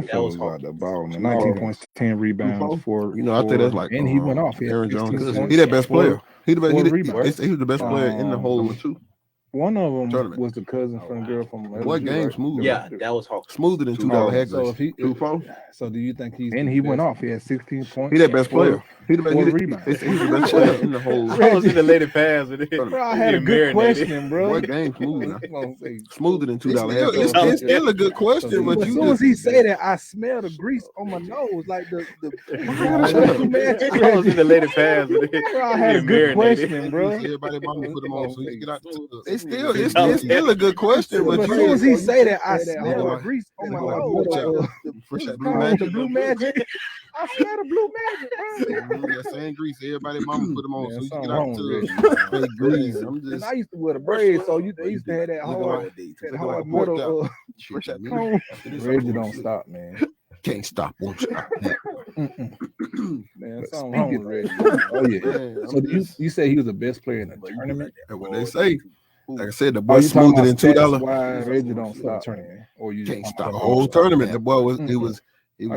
That was like the ball, man. 19 points, 10 rebounds, for I think that's like and he went off. He had Aaron Jones. 16 He points, that best player. He the best. rebounds. He was the best player in the whole Number 2. One of them tournament. was the cousin from the girl from LSU, What game right? smooth? Yeah, that was Hawks. Smoother than $2 head. So if he, 2-4. so do you think he's? And he went off. He had 16 points. He that best player. He the best. Four He rebounds. He's the best player in the whole. I was in the lady pass with it. Bro, I had a good question, bro. What game smoother? Say, Smoother than $2 head. it's Still a good question, but as you soon as he say that, I smell the grease on my nose, like the I was in the lady pass with it. Bro, I had a good question, bro. Everybody mama put them on, so you get out. It's still a good question, but as soon as he say that, I smell the grease on my nose. The blue magic. I smell the blue magic. That same grease. Everybody mama put them on, so you get wrong out to grease. And I used to wear the braids, so you used to have that hard metal. Reggie don't stop, man. Can't stop, won't stop. Man, something wrong with Reggie. Oh yeah. So you say he was the best player in the tournament? That's what they say. Like I said, the boy smoother than $2. Reggie don't stop tournament, or you can't stop the whole tournament. The boy was I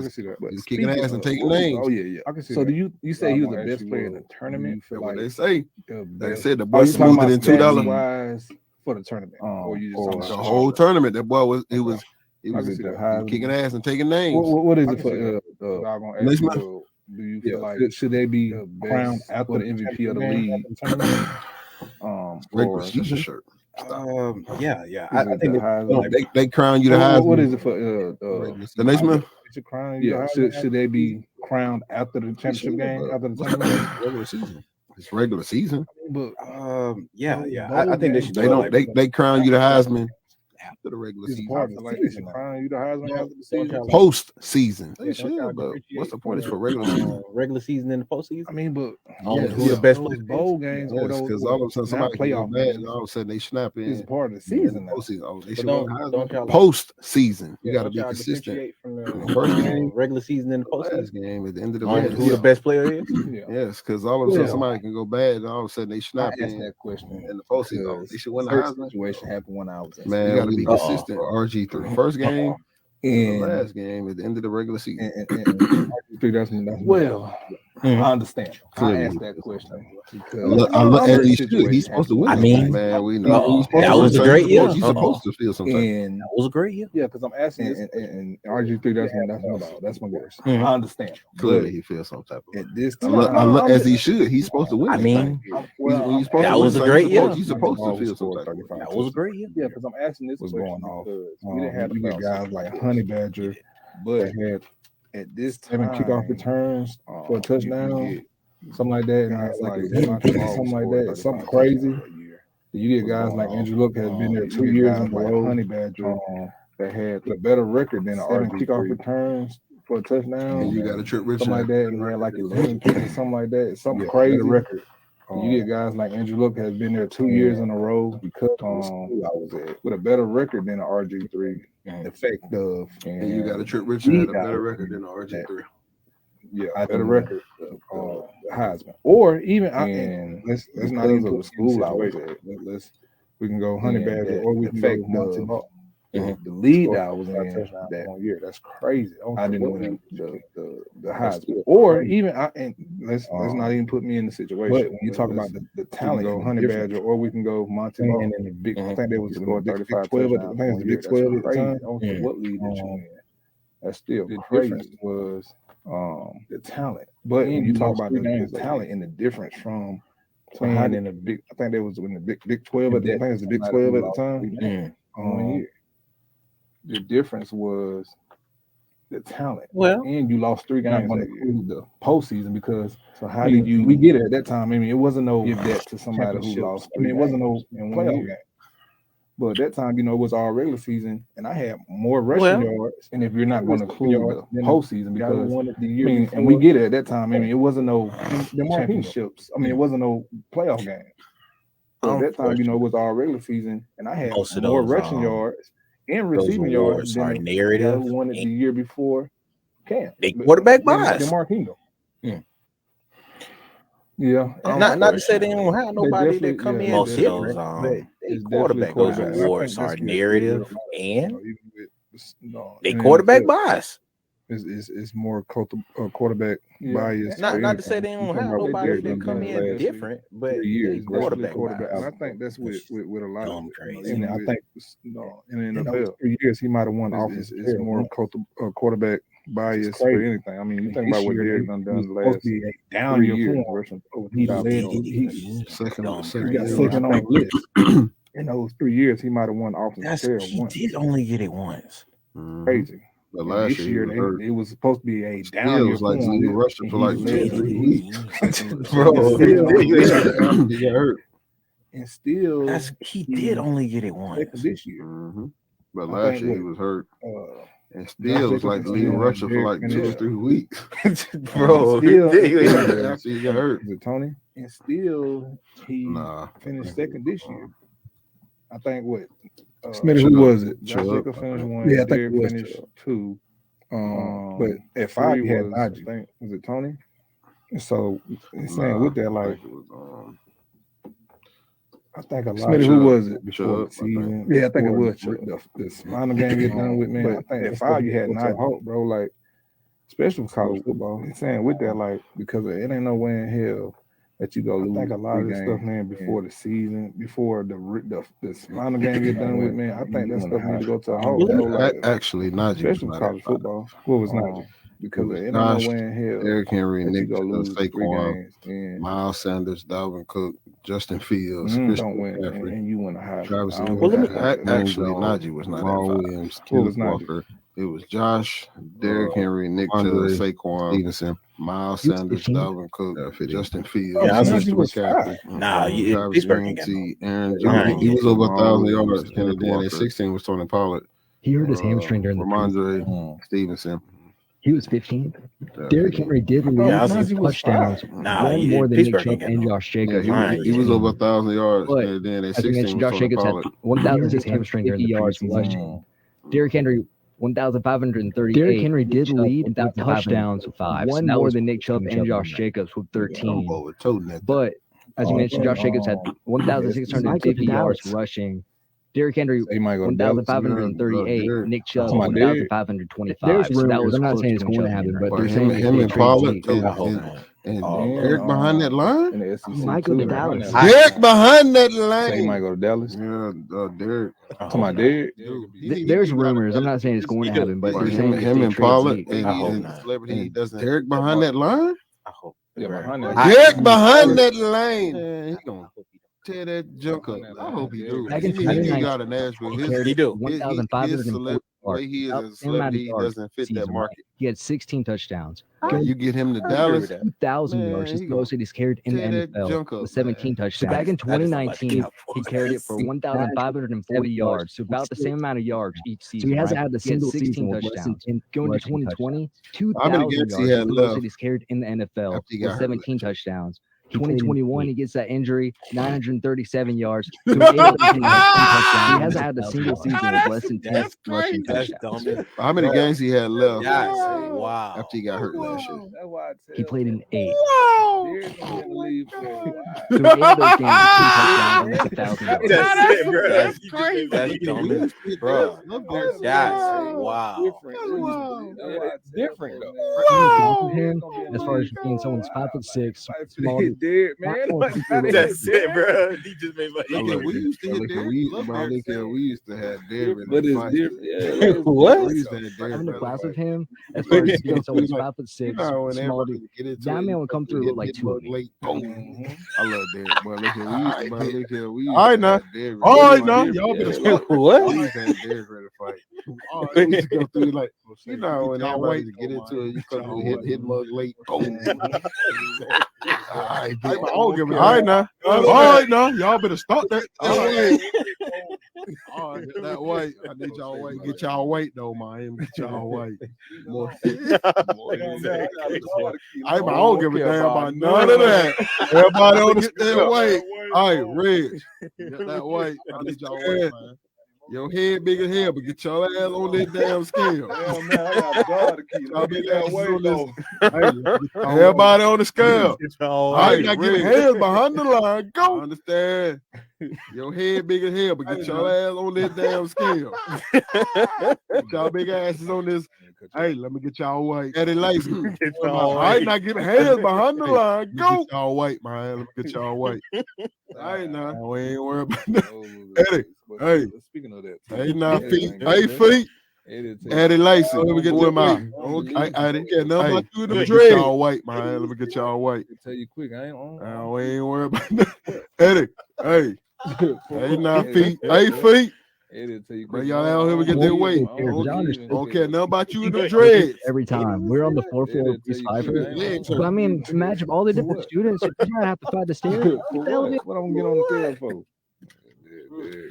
can see that. He was kicking ass and taking names. Oh yeah. I can see. So do you say he was the best player in the tournament? That's what they say. Like I said, the boy smoother than $2 for the tournament, or you just the whole tournament. That boy was kicking ass and taking names. What is it for? Do you feel like should they be crowned after the MVP of the league? Regular season shirt. Yeah. I think they crown you the Heisman. What is it for? The next month? Yeah. Should they be crowned after the championship game? After the tournament? Regular season. It's regular season. But I think they should. They crown you the Heisman after the regular season. Post season. They should, but what's the point? It's for regular season. Regular season and the postseason. I mean, but who the best those bowl games? Because all of a sudden somebody playoff bad, and all of a sudden they snap in. It's part of the season. They should post season. You got to be consistent. First game, regular season and the postseason game at the end of the day. Who the best player is? Yes, because all of a sudden somebody can go bad, and all of a sudden they snap in. That question in the postseason. They should win the Heisman. Situation happened when I was at man. You got to be consistent. RG3 first game and last game at the end of the regular season. Well, I understand. I asked that question because he's supposed to win. I mean, man, we know that was a great year. He's supposed to feel something. And that was a great year. Yeah, because I'm asking, and RG3 that's my guess. I understand. Clearly, he feels some type of. At this time, as he should, he's supposed to win. I mean, that was a great year. He's supposed to feel some type of. That was a great year. Yeah, because I'm asking this was going off. We didn't have guys like Honey Badger, but had at this time 7 kickoff returns for a touchdown, something like that, and something like that, something crazy. You get guys like Andrew Luck has been there 2 years in a row. Honey Badger that had a better record than 7 kickoff returns for a touchdown. And you got a Trip Richardson, something like that, and had like 11 kicks or something like that. Something crazy record. You get guys like Andrew Luck has been there 2 years in a row because I was at with a better record than the RG3. Effective, and you got a Trip Richardson had a better record than the RG3. Yeah, a better record of Heisman, or even let's not even put the school I was at. We can go Honey Badger, or we can go Monty Ball. The lead that I was in that 1 year, that's crazy. I didn't win the Heisman, or even let's not even put me in the situation. But when you talk about the talent, go Honey Badger, or we can go Monty Ball. And the big, I think they was going 35, 12. I think it was the Big 12 at the time. What league did you win? That's still crazy. Was the talent, but when you talk about the talent and the difference from playing in the big, I think they was in the Big 12 at the time. It was the Big 12 at the time. 1 year. The difference was the talent. Well, and you lost 3 games in the postseason because how did you? We get it at that time. I mean, it wasn't no give that to somebody who lost. I mean, it wasn't no playoff game. But at that time, it was all regular season, and I had more rushing yards. And if you're not going to include the postseason, because and we get it at that time. I mean, it wasn't no championships. I mean, it wasn't no playoff game. But at that time, it was all regular season, and I had more rushing yards and receiving yards than narrative won it the year before. They quarterback bias. Mark Hingle. Yeah, not to say they don't have nobody that come in. Most of those quarterback awards are narrative and they quarterback bias. It's more quarterback bias. Not to say they don't have nobody that come in different, but 3 years quarterback. And I think that's with a lot of crazy. And I think in the NFL 3 years he might have won offense. It's more quarterback bias for anything. I mean, you think about what Derek done the last down 3 years. He second on the list. In those 3 years, he might have won offense. He did only get it once. Crazy. But last year it was supposed to be a down year. It was like he rushed for like 2 weeks. Bro, he got hurt. And still, he did only get it once this year. But last year he was hurt. And still was like the leading rusher for like 2 or 3 weeks. Bro, he got hurt. Is it Tony? And still he finished second this year. I think what? Smitty, who was it? Josh Jacobs finished 1. Yeah, I think it was finished 2. But at 5 he had Najee. I think was it Tony? And so it's saying with that, like I think a lot. Smitty, who was it before the season? Yeah, I think it was. The final game get done with, man. I think at 5 you had Najee, bro. Like, especially with college football. It's saying with that, like, because it ain't no way in hell that you go lose. I think a lot of this stuff, man, before the season, before the final game get done with, man. I think that stuff need to go to a halt. Actually, Najee, especially with college football. What was Najee? Because it ain't no way in hell. Derrick Henry, Nick Saquon, Miles Sanders, Dalvin Cook, Justin Fields, don't win, and you win a high. Travis actually, Najee was not at Williams. Kenneth Walker. It was Josh, Derrick Henry, Nick Saquon, Stevenson, Miles Sanders, Dalvin Cook, Justin Fields. Najee was five. Pittsburgh Aaron Jones. He was over 1,000 yards. And then at 16 was Tony Pollard. He hurt his hamstring during the Ramondre Stevenson. He was 15th. Derrick Henry did lead touchdowns. One more than Nick Chubb and Josh Jacobs. He was over 1,000 yards. But and then at as you 16 mentioned, Josh Jacobs had 1,006 hamstring during the yards rushing. Derrick Henry 1,538. Derrick Henry did lead with touchdowns with 5. One more than Nick Chubb and Josh Jacobs with 13. But as you mentioned, Josh Jacobs had 1,650 yards rushing. Derrick Henry 1,538. Nick Chubb 1,525. So that was. I'm not saying it's going to happen, but they're saying him and Pollard and Derek behind that line. Might go to Dallas. Derek behind that line. He might go to Dallas. Yeah, Derek. To my Derek. There's rumors. I'm not saying it's going to happen, but they're saying him and Pollard and celebrity doesn't. Derek behind that line. I hope. Derek behind that line. He gonna tear that junk up. I hope he do. He got a Nashville. He do. 1,540. Way he is as a celebrity, he doesn't fit that market. He had 16 touchdowns. You get him to Dallas, 2,000 yards. His most he's carried in the NFL with 17 touchdowns. So back in 2019, he carried it for 1,540 yards, so about the same amount of yards each season. So he hasn't had the single 16 touchdowns. Going to 2020, 2,000 yards. The most he's carried in the NFL with 17 touchdowns. 2021, he gets that injury, 937 yards. So he hasn't had a single season with less than 10 rushing touchdowns. How many games he had left? Wow. After he got hurt last year, he played in 8. Wow. So in 8 of those games, 2 touchdowns and 1,000 yards. That's it, bro. That's crazy. That's dumb, bro. Wow. Different though. Him, as far as being someone's 5'6", small. That's it, bro. He just made money. We used to hit Derek. We used to have Derek. But it's different. What? I'm in the class with him. As far as being someone's 5'6", small. That man would come through with like 2 of me. I love Derek, boy. Look here, we all right now. Y'all better stop. What? We used to have Derek ready to fight. We used to go through like, you know, when y'all wait to get into it, you come to hit mug late. Boom. All right now, y'all better stop that. All right, that white. I need y'all white. Get y'all white though, man. Get y'all white. I don't give a damn about none of that. Everybody on the scale white. All right, Reg. Get that white. I need y'all white, man. Your head big as hell, but get your ass on that damn scale. Damn, man, I got to keep everybody on the scale. All right, now get hands behind the line. Go. I understand. Your head big as hell, but get your ass on that damn scale. Y'all big asses on this. Hey, let me get y'all white. Eddie Lacy. All right, now get hands behind the line. Go. Get y'all white, man. Let me get y'all white. All right, now. We ain't worried about that. Eddie. Hey. Speaking of that. Hey, 9 feet. 8 feet. Eddie Lacy. Let me get them out. Okay. Eddie. Yeah, nothing about you in the dread. Get y'all white, man. Let me get y'all white. Tell you quick, I ain't on. We ain't worried about that. Eddie. Hey. Hey, 9 feet. 8 feet. Bring y'all out here, we get that weight. Okay, nothing about you in the dreads. Every time we're on the 4th floor of East Pfeiffer. But I mean, imagine all the different students. You're gonna have to fight the stairs. What I'm gonna get on the stairs for?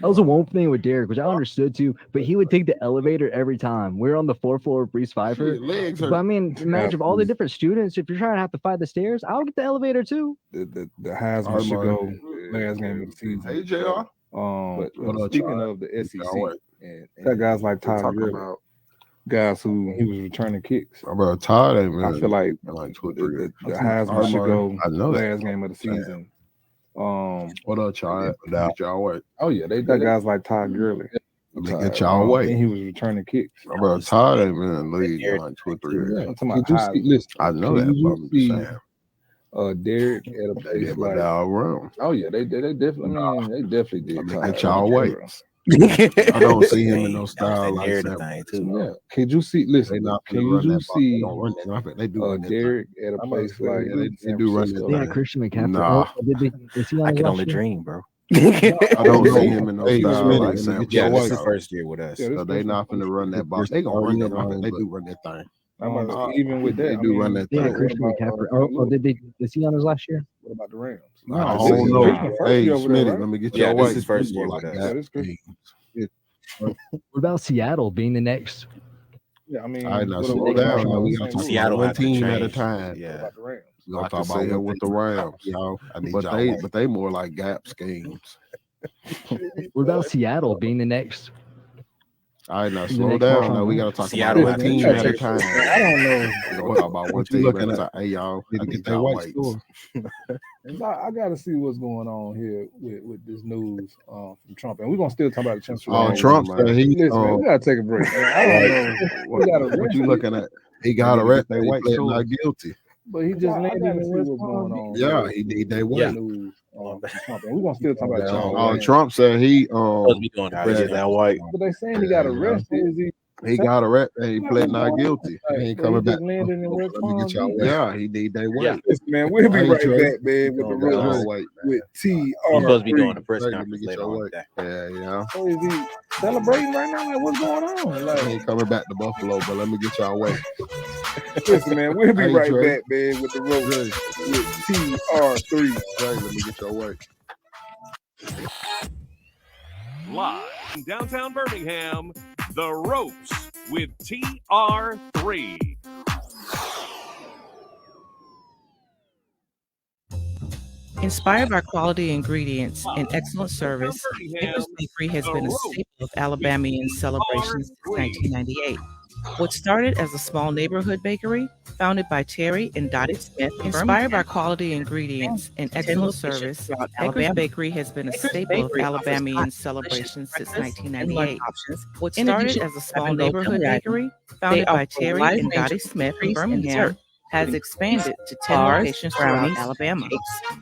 That was the one thing with Derek, which I understood too, but he would take the elevator every time. We're on the 4th floor of East Pfeiffer. But I mean, imagine all the different students. If you're trying to have to fight the stairs, I'll get the elevator too. The Heisman should go last game of the season. Hey, JR. But speaking of the SEC, and got guys like Todd Gurley, guys who he was returning kicks. Bro, Todd, man. I feel like the Heisman should go last game of the season. What up, Todd? Get y'all white. Oh yeah, they got guys like Todd Gurley. Get y'all white. And he was returning kicks. Bro, Todd ain't been in the league like 2 or 3 years. I know that. Derek at a place like around. Oh yeah, they definitely. They definitely did. Get y'all white. I don't see him in no style like that. Yeah. Can you see? Listen, can you see? They do Derek at a place like they do run that. Yeah, Christian McCaffrey. Nah, I can only dream, bro. I don't see him in no style like that. Yeah, this is first year with us. So they not finna run that box. They gonna run that. They do run that thing. Even with that, they do run that thing. Yeah, Christian McCaffrey. Is he on his last year? What about the Rams? I don't know. Hey, Smitty, let me get your white. This is first year with us. What about Seattle being the next? Yeah, I mean, all right, now slow down. We gotta talk Seattle one team at a time. Yeah, we gonna talk about with the Rams, y'all. But they more like gap schemes. What about Seattle being the next? All right, now slow down. Now we gotta talk about one team at a time. I don't know. We're gonna talk about one team at a time. Hey, y'all, I get that white. I gotta see what's going on here with this news from Trump, and we're gonna still talk about the Chancellor. Oh, Trump said we gotta take a break. I don't know. What you looking at? He got arrested. They pled not guilty. But he just landed in what's going on. Yeah, he did that white. Trump, and we're gonna still talk about Trump said he now white. But they saying he got arrested. Is he? He got arrested. He pled not guilty. He ain't coming back. Yeah, he did that white. Listen, man, we'll be right back, man, with the real white with TR. He's supposed to be doing a press conference later on today. Yeah. So is he celebrating right now? Like, what's going on? Like, he ain't coming back to Buffalo, but let me get y'all away. Listen, man, we'll be right back, man, with the road with TR3. Let me get your way. Live in downtown Birmingham, The Ropes with TR3. Inspired by quality ingredients and excellent service, Edgar's Bakery has been a staple of Alabamian celebrations since 1998. What started as a small neighborhood bakery, founded by Terry and Dottie Smith, inspired by quality ingredients and excellent service, Edgar's Bakery has been a staple of Alabamian celebrations since 1998. What started as a small neighborhood bakery, founded by Terry and Dottie Smith in Birmingham, has expanded to 10 locations throughout Alabama.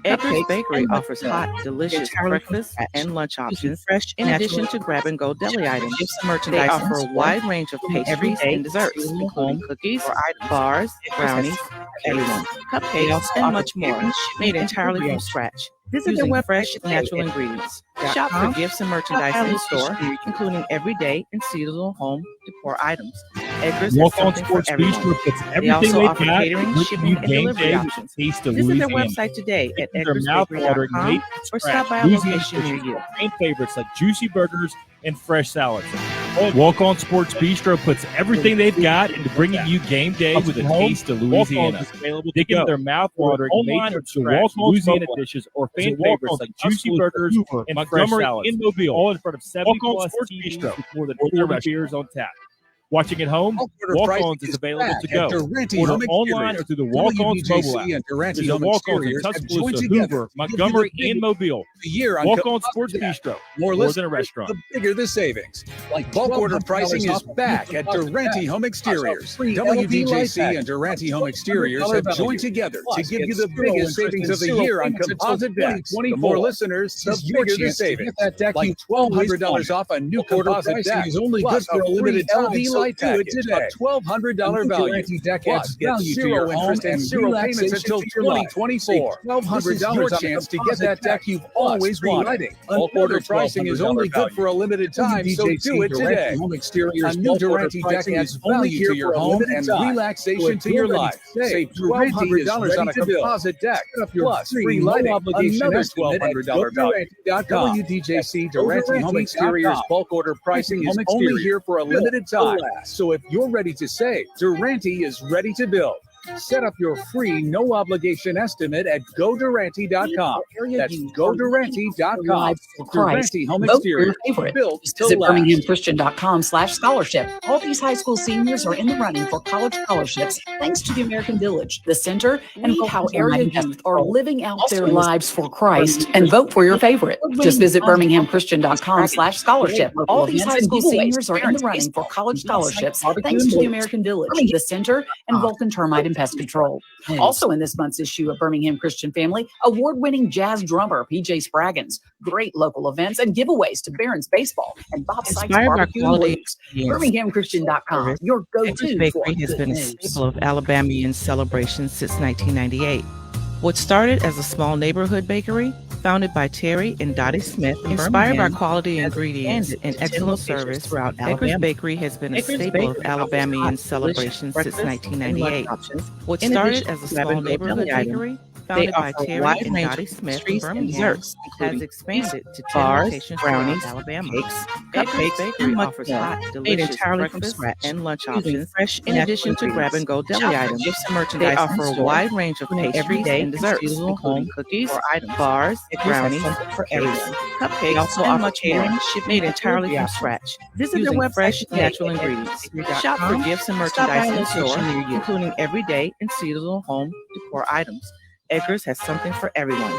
Edgar's Bakery offers hot, delicious breakfast and lunch options, in addition to grab-and-go deli items. They offer a wide range of pastries and desserts, including cookies, bars, brownies, cupcakes, and much more, made entirely from scratch. Visit their web fresh, natural ingredients. Shop for gifts and merchandise in the store, including everyday and seasonal home decor items. Edgar's has something for everyone. They also offer catering, shipping, and delivery options. Visit their website today at edgarsbakery.com or stop by a location near you. Main favorites like juicy burgers and fresh salads. Walk On Sports Bistro puts everything they've got into bringing you game day with a taste of Louisiana. Dig into their mouth-watering, made-from-scratch Louisiana dishes or fan favorites like juicy burgers and fresh salads. In Mobile, all in front of 70-plus TVs with more than 40 beers on tap. Watching at home, Walk-Ons is available to go. Order online or through the Walk-Ons mobile app. There's a Walk-Ons in Tuscaloosa, Hoover, Montgomery, and Mobile. Walk-On Sports Bistro, more than a restaurant. The bigger the savings. Like bulk order pricing is back at Durante Home Exteriors. WDJC and Durante Home Exteriors have joined together to give you the biggest savings of the year on composite decks. The more listeners, the bigger the savings. Like $1,200 off a new composite deck. Is only good for a limited time. Light package, a $1,200 value. Plus, get zero interest and zero payments until 2024. $1,200 chance to get that deck you've always wanted. Bulk order pricing is only good for a limited time, so do it today. A new Durante deck adds value to your home and relaxation to your life. Save $1,200 on a composite deck, plus free lighting, another $1,200 value. WDJC Durante Home Exteriors bulk order pricing is only here for a limited time. So if you're ready to save, Durante is ready to build. Set up your free no-obligation estimate at GoDurante.com. That's GoDurante.com. Durante Home Exteriors. Built to Visit last. BirminghamChristian.com/scholarship. All these high school seniors are in the running for college scholarships thanks to the American Village, the Center, and how area youth are living out their lives for Christ, and vote for your favorite. Just visit BirminghamChristian.com/scholarship. All these high school seniors are in the running for college scholarships thanks to the American Village, the Center, and Vulcan Termite and Pest Control. Also in this month's issue of Birmingham Christian Family, award-winning jazz drummer PJ Spraggins, great local events and giveaways to Barron's Baseball and Bob Sykes Barbecue and Wings. BirminghamChristian.com, your go-to Edgar's for Bakery has good been a news. staple of Alabamian celebrations since 1998. What started as a small neighborhood bakery, founded by Terry and Dottie Smith, inspired by quality ingredients and excellent service throughout Edgar's Bakery has been a staple of Alabamian celebrations since 1998. What started as a small neighborhood bakery, founded by Terry and Dottie Smith, Birmingham, has expanded to 10 locations throughout Alabama. Edgar's Bakery offers hot, delicious breakfast and lunch options, fresh in addition to grab-and-go deli items. They offer a wide range of pastries and desserts, including cookies, bars, brownies, cakes, cupcakes, also offer catering made entirely from scratch. Visit their website fresh, natural ingredients. Shop for gifts and merchandise in the store, including everyday and seasonal home decor items. Edgar's has something for everyone.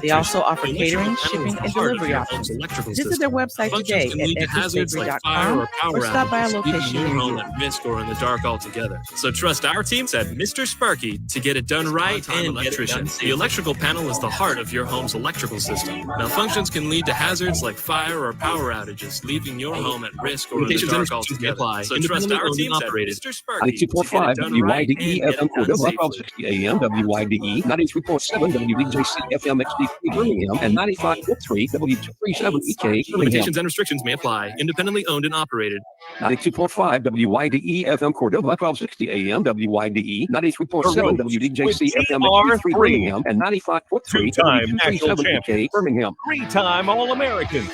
They also offer catering, shipping, and delivery options. Visit their website today at edgarsbakery.com or stop by a location near you. At risk or in the dark altogether. So trust our teams at Mr. Sparky to get it done right and electrician. The electrical panel is the heart of your home's electrical system. Malfunctions can lead to hazards like fire or power outages, leaving your home at risk or in the dark altogether. So trust our teams at Mr. Sparky to get it done right and get it done safely. 60 AM, WYDE, 93.7 WDJC FM XD3 Birmingham, and 95.3 W237EK Birmingham. Limitations and restrictions may apply. Independently owned and operated. 92.5 WYDE FM Cordova, 1260 AM, WYDE, 93.7 WDJC FM XD3 Birmingham, and 95.3 Two-time national champion, WTK Birmingham. three-time All-American,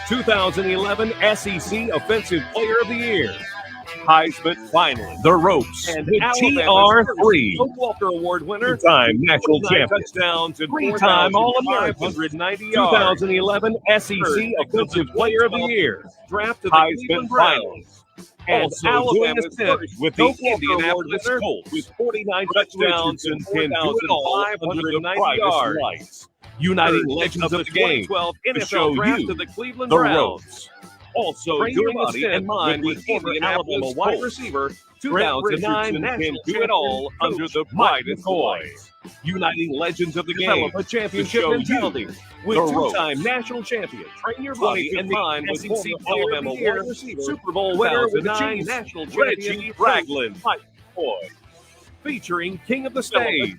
2011 SEC Offensive Player of the Year, Heisman finalist, The Ropes, and TR3, Walker Award winner, two-time national champion, touchdowns and three-time All-American, 590 yards, 2011 SEC Offensive Player of the Year, drafted Heisman finalist. And Alabama's first with the Indianapolis Colts with 49 touchdowns and 10,590 yards. Uniting legends of the game, the show you the Cleveland Browns. Also, doing a stand with the Alabama wide receiver, 2009 national do it all under the pride and toys. Uniting legends of the game, a championship mentality with two-time national champion. Train your body and mind with SEC Alabama wide receiver, Super Bowl winner with the Chiefs, national champion Ragland. Featuring King of the Stage,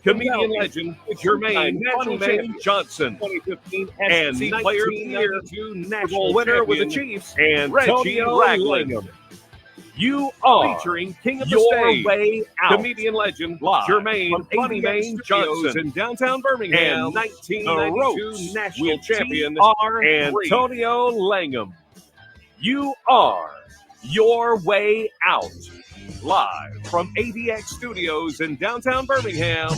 comedian legend Jermaine National Man Johnson, 2015 and Player of the Year, national winner with the Chiefs, and Reggie Ragland. You are featuring King of the Stage, way out. Comedian legend Jermaine Funny Man Johnson in downtown Birmingham, and 1992 national champion Antonio Langham. You are your way out. Live from AVX Studios in downtown Birmingham,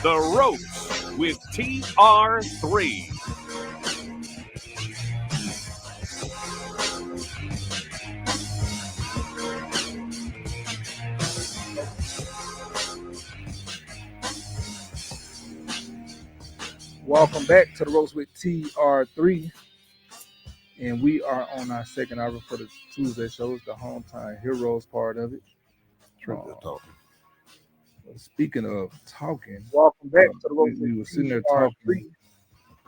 The Ropes with TR3. Welcome back to the Roast with TR3. And we are on our second hour for the Tuesday show. It's the Hometown Heroes part of it. Speaking of talking, welcome back to the Roast. We were sitting there talking.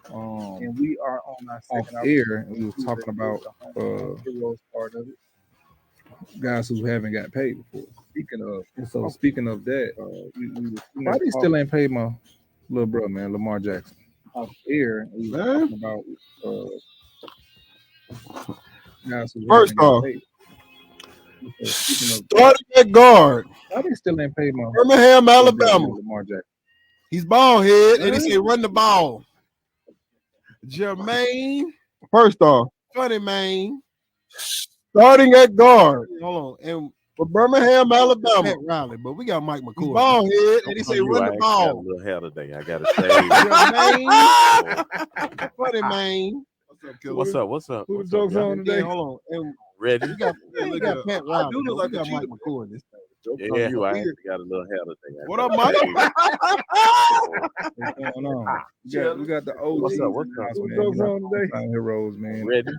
And we are on our second hour air, and we was talking about Heroes part of it. Guys who haven't got paid before. Speaking of that, why they still ain't paid my little brother, man, Lamar Jackson? Off air, we were talking about guys who first off, starting at guard. Why they still ain't paid my Birmingham, Alabama. Lamar Jackson. He's ball head, and he say run the ball. Jermaine, first off, funny man. Starting at guard. Hold on. And for Birmingham, Alabama. Pat Riley, but we got Mike McCoy. Ball head, and he say run the ball. Got a little hair today. I gotta say. Funny man. What's up? Who the jokes on today? Hold on. And Ready? we got Pat Riley. We got Mike McCoy in this thing. Yeah, you I got a little hair today. What up, Mike? What's going on? We got the OG. What's up? Who jokes on today? Heroes, man. Ready?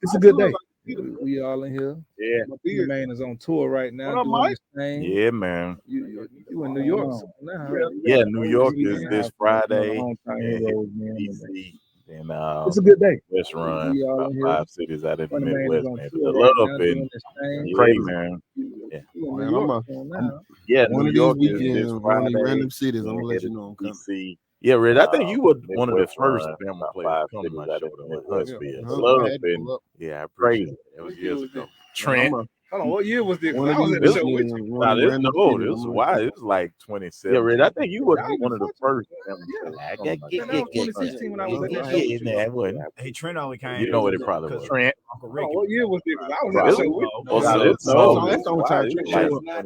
It's a good day. We all in here. Yeah. The man is on tour right now. What up, Mike? Yeah, man. You in New York now? Yeah, New York is this Friday. Heroes, man. DC. And It's a good day. West Run, We all about in here. 5 cities out in the Funny man is Midwest, on man. tour The right love now, and doing this thing. crazy, man. Yeah, Man, yeah. one New of York these is weekends, this one of Friday. these random cities, I'm gonna let you know I'm coming. DC. Yeah, Red. I think you were one of the Midwest first Run, Bama about players 5 to come to cities my out show in in Huntsville. Yeah. Love Yeah. and yeah, I appreciate it. That was years ago. Trent. Hold on, what year was this? One of I was these at the show with weekends, you. one of these random cities, This I'm was gonna why let you it was like 27. Yeah, Red. I think you were one of the first. That was 2016 when I was at that show. Yeah, it wasn't. Hey, Trent only came. You know what it probably was. Trent. Uncle Hold on, Ricky. what year was this? I was at the show with you. Oh, so that's the only time Trent like showed up.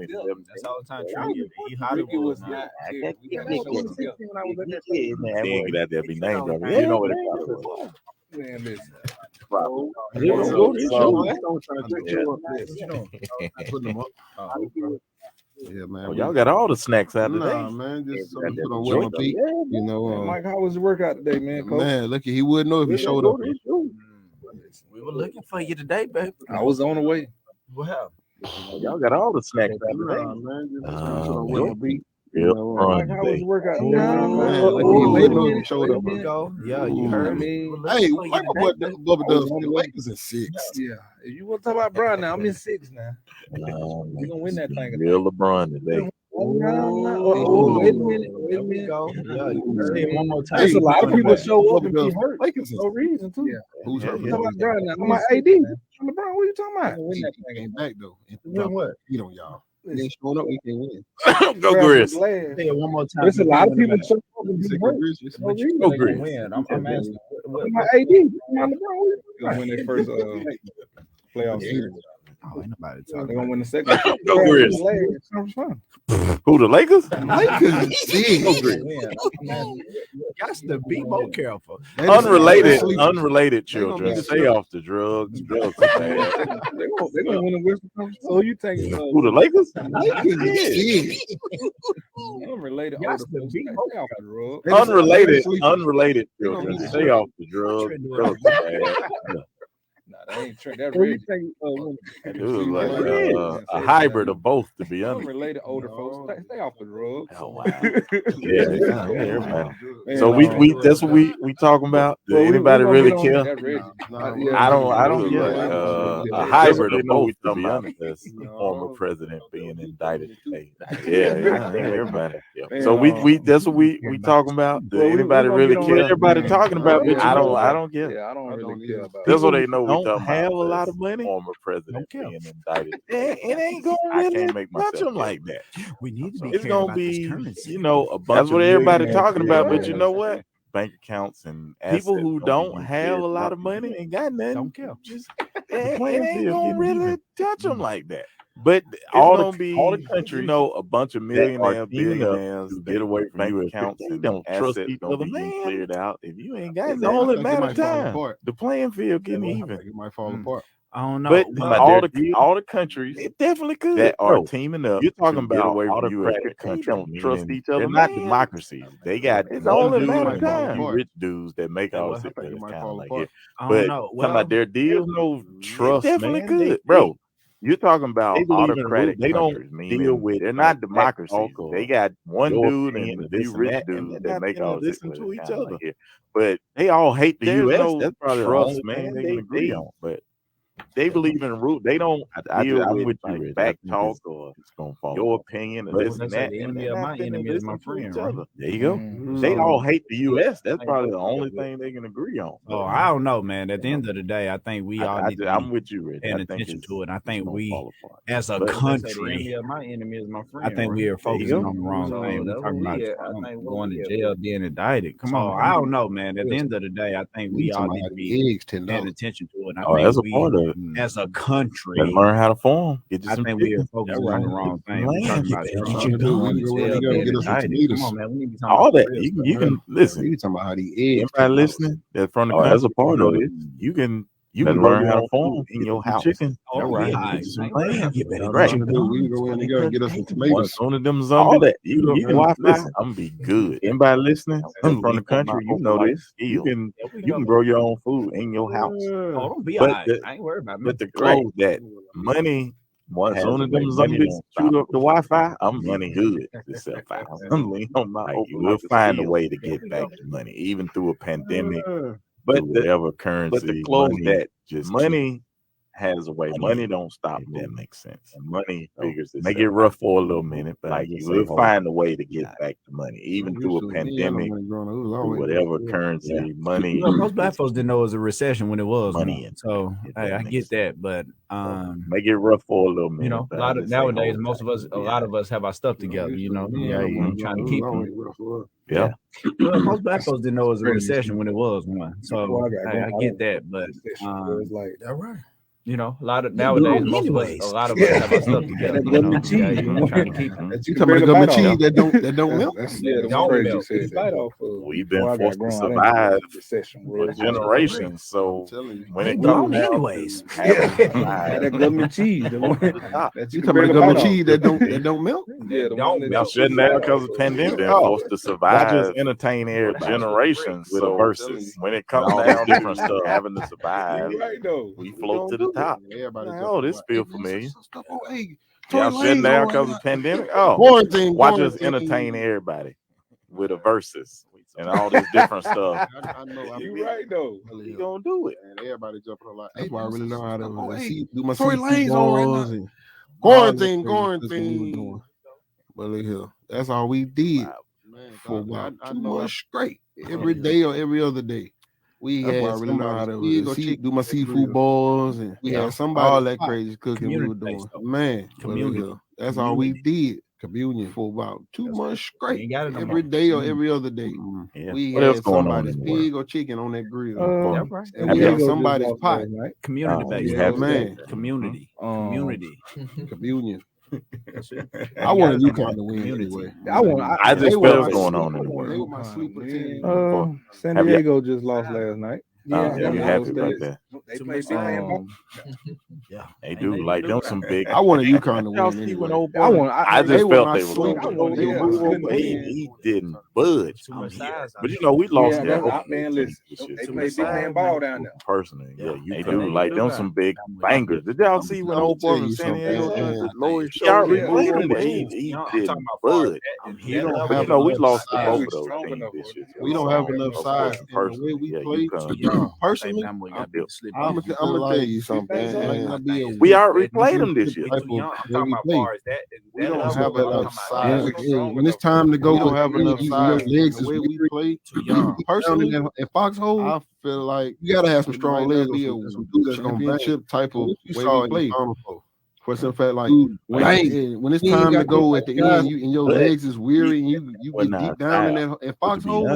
That's all the time Yeah, Trent get. He Hollywood Ricky was now. not. We got that show 2016 when I was at that show. He ain't get out there be named dropping. You know what it probably was. Man, listen. Probably. Yeah, that's the only time Trent Yeah. showed up. Putting them up. Yeah, man. Oh, y'all got all the snacks out today. Nah, man, just Got something that put on Will joint. Pete. You know, Mike, how was your workout today, man? Coach? man, look, he wouldn't know if he showed up. We were looking for you today, baby. I was on the way. What happened? Y'all got all the snacks out Nah, today. man, just something put on Will Pete. Real Mike, fun how was today. your workout? Man, look, he wouldn't know if he showed up. There you go. Yeah, you Ooh. heard I me. mean, Hey, like my boy Bubba does for the Lakers in 6. yeah. If you want to talk about Brian now, I'm in 6 now. We're going to win that thing. Real LeBron today. Oh, wait a minute. There we go. Yeah, you can say it one more time. There's a lot of people show up and Bubba be does hurt. Lakers in No reason, too. Yeah. Who's hurt? Talk about Brian now. I'm like, AD. LeBron, what are you talking about? Win that He thing. came back though. Win what? He don't y'all. He ain't showing up, we can win. Go Grizz. Say it one more time. There's a lot of people show up and He be said, hurt. "Grizz, No reason. Go They gonna Grizz. win. I'm asking. I'm like, AD. LeBron, what are you Gonna win their first playoff series. Oh, ain't nobody They're talking. gonna win the second. Go Grizz. Sounds fun. Who, the Lakers? Lakers is Go big. Grizz. Got to be more careful. Unrelated children. be Stay off the drugs. Drugs are bad. They're gonna win the Western Conference. So you think Who, the Lakers? Lakers is big. unrelated Y'all older still folks be stay more off the drug? Unrelated children. Stay off the drugs. Drugs are bad. Nah, that ain't true. That Who you really think It was like a hybrid of both, to be honest. unrelated older folks stay off the drugs. Oh wow! Yeah, everybody. So we that's what we talking about. Do anybody really care? I don't get a hybrid of both, to be honest. That's former president being indicted today. Yeah, everybody. So we that's what we talking about. Do anybody really care? Everybody talking about it. I don't care. Yeah, I don't really care about That's what they know. We Don't talking have about a lot of money. former president Don't care. being indicted. It ain't gonna I really can't make touch myself them care. like that. We need to be. It's caring gonna about this be, currency. a bunch. That's what everybody talking about. But you know what? Bank accounts and people who don't have a lot of money ain't got nothing. Don't care. Just it ain't gonna really touch them like that. But all the country, a bunch of millionaires, billionaires get away from bank accounts and don't trust assets each don't other, be getting man. cleared out. If you ain't got It's it, only it matter might of fall time. apart. The playing field getting even. It might fall apart. I don't know. But all the countries, it definitely could that are teaming up. You're talking about away from autocratic countries. Don't trust each other. They're not democracies. They got all the rich dudes that make all this kind of like it. But talking about their deals, no trust. Definitely could, bro. You're talking about autocratic. They don't deal with. They're not democracies. They got one dude and a few rich dudes that make all this to each other. But they all hate the U.S. That's probably trust, man. They can agree on, but. They believe in root. They don't deal with like back talk or your opinion and this and that. The enemy of my enemy is my friend. Right? There you go. They all hate the U.S. That's probably the only thing they can agree on. Oh, I don't know, man. At the end of the day, I think we all need to I'm with you, Rich. paying attention to it. I think we, as a country, my enemy is my friend. I think we are focusing on the wrong thing. We're talking about going to jail, being indicted. Come on, I don't know, man. At the end of the day, I think we all need to be paying attention to it. I think that's a part of it. As a country, learn how to form. I think we are focusing on the wrong thing. All that you can listen. You talking about how the eggs? Everybody listening that from the country, as a part of it, you can learn how to farm in your house. Chicken. We can go in together and get us some tomatoes. One of them zombies. All that you can Wi-Fi. I'm gonna be good. Anybody listening from the country, you know this. You can grow your own food in your house. Oh, don't be I ain't worried about me. But the clothes that money. As soon as them zombies shoot up the Wi-Fi, I'm money good. I'm leaning on my open. We'll find a way to get back the money, even through a pandemic. But whatever currency, but the clothes that just money has a way. Money don't stop. That makes sense. And money figures it. May get rough for a little minute, but like we'll find a way to get back the money, even through a pandemic, whatever currency, money. Most black folks didn't know it was a recession when it was money. So I get that, but may get rough for a little minute. You know, a lot of nowadays, a lot of us have our stuff together. You know, trying to keep them. Yeah. Well, most black folks didn't know it was a recession when it was one. So I get that, but like all right. You know, a lot of nowadays, a lot of us have our stuff together. You know, trying to keep them. You talking about gummy cheese that don't milk? We've been forced to survive for generations. So when it comes down, anyways, that gummy cheese. You talking about gummy cheese that don't milk? Y'all shutting down because of the pandemic. They're forced to survive. Just entertain every generations with verses. When it comes down to different stuff, having to survive, we float to the top. Oh, this feel familiar. Y'all shutting down because of the pandemic. Oh, watch us entertain everybody with a verses and all this different stuff. I know. You right though. You gonna do it? And everybody jumping a lot. That's why I really know how to do my Tory Lane's on quarantine. But look here, that's all we did for about 2 months straight. Every day or every other day. We had really know how to do my seafood balls, and we had somebody all that crazy cooking we were doing. Man, that's all we did. Communion for about 2 months straight. Every day or every other day. We had somebody's pig or chicken on that grill. And we had somebody's pot. Community based. Man. Community. Communion. I wanted UConn to win anyway. I just felt what's going on in the world. San Diego just lost last night. Yeah, you happy about that? They do like them some big. I wanted UConn to win anyway. I just felt they were. He didn't budge. But you know, we lost that. Man, listen, they play big man ball down there. Personally, they do like them some big bangers. Did y'all see when old boy from San Diego Lloyd showed him? He didn't budge. You know, we lost the both of those teams this year. We don't have enough size in the way we play. Personally, I'm gonna tell you something. We already played them this year. We don't have enough size. When it's time to go, we don't have enough size. Legs is the way we play. Personally, in Foxhole, I feel like you gotta have some strong legs. Be some championship type of way we play. For some fact, like when it's time to go at the end, and your legs is weary, and you get deep down in that in Foxhole.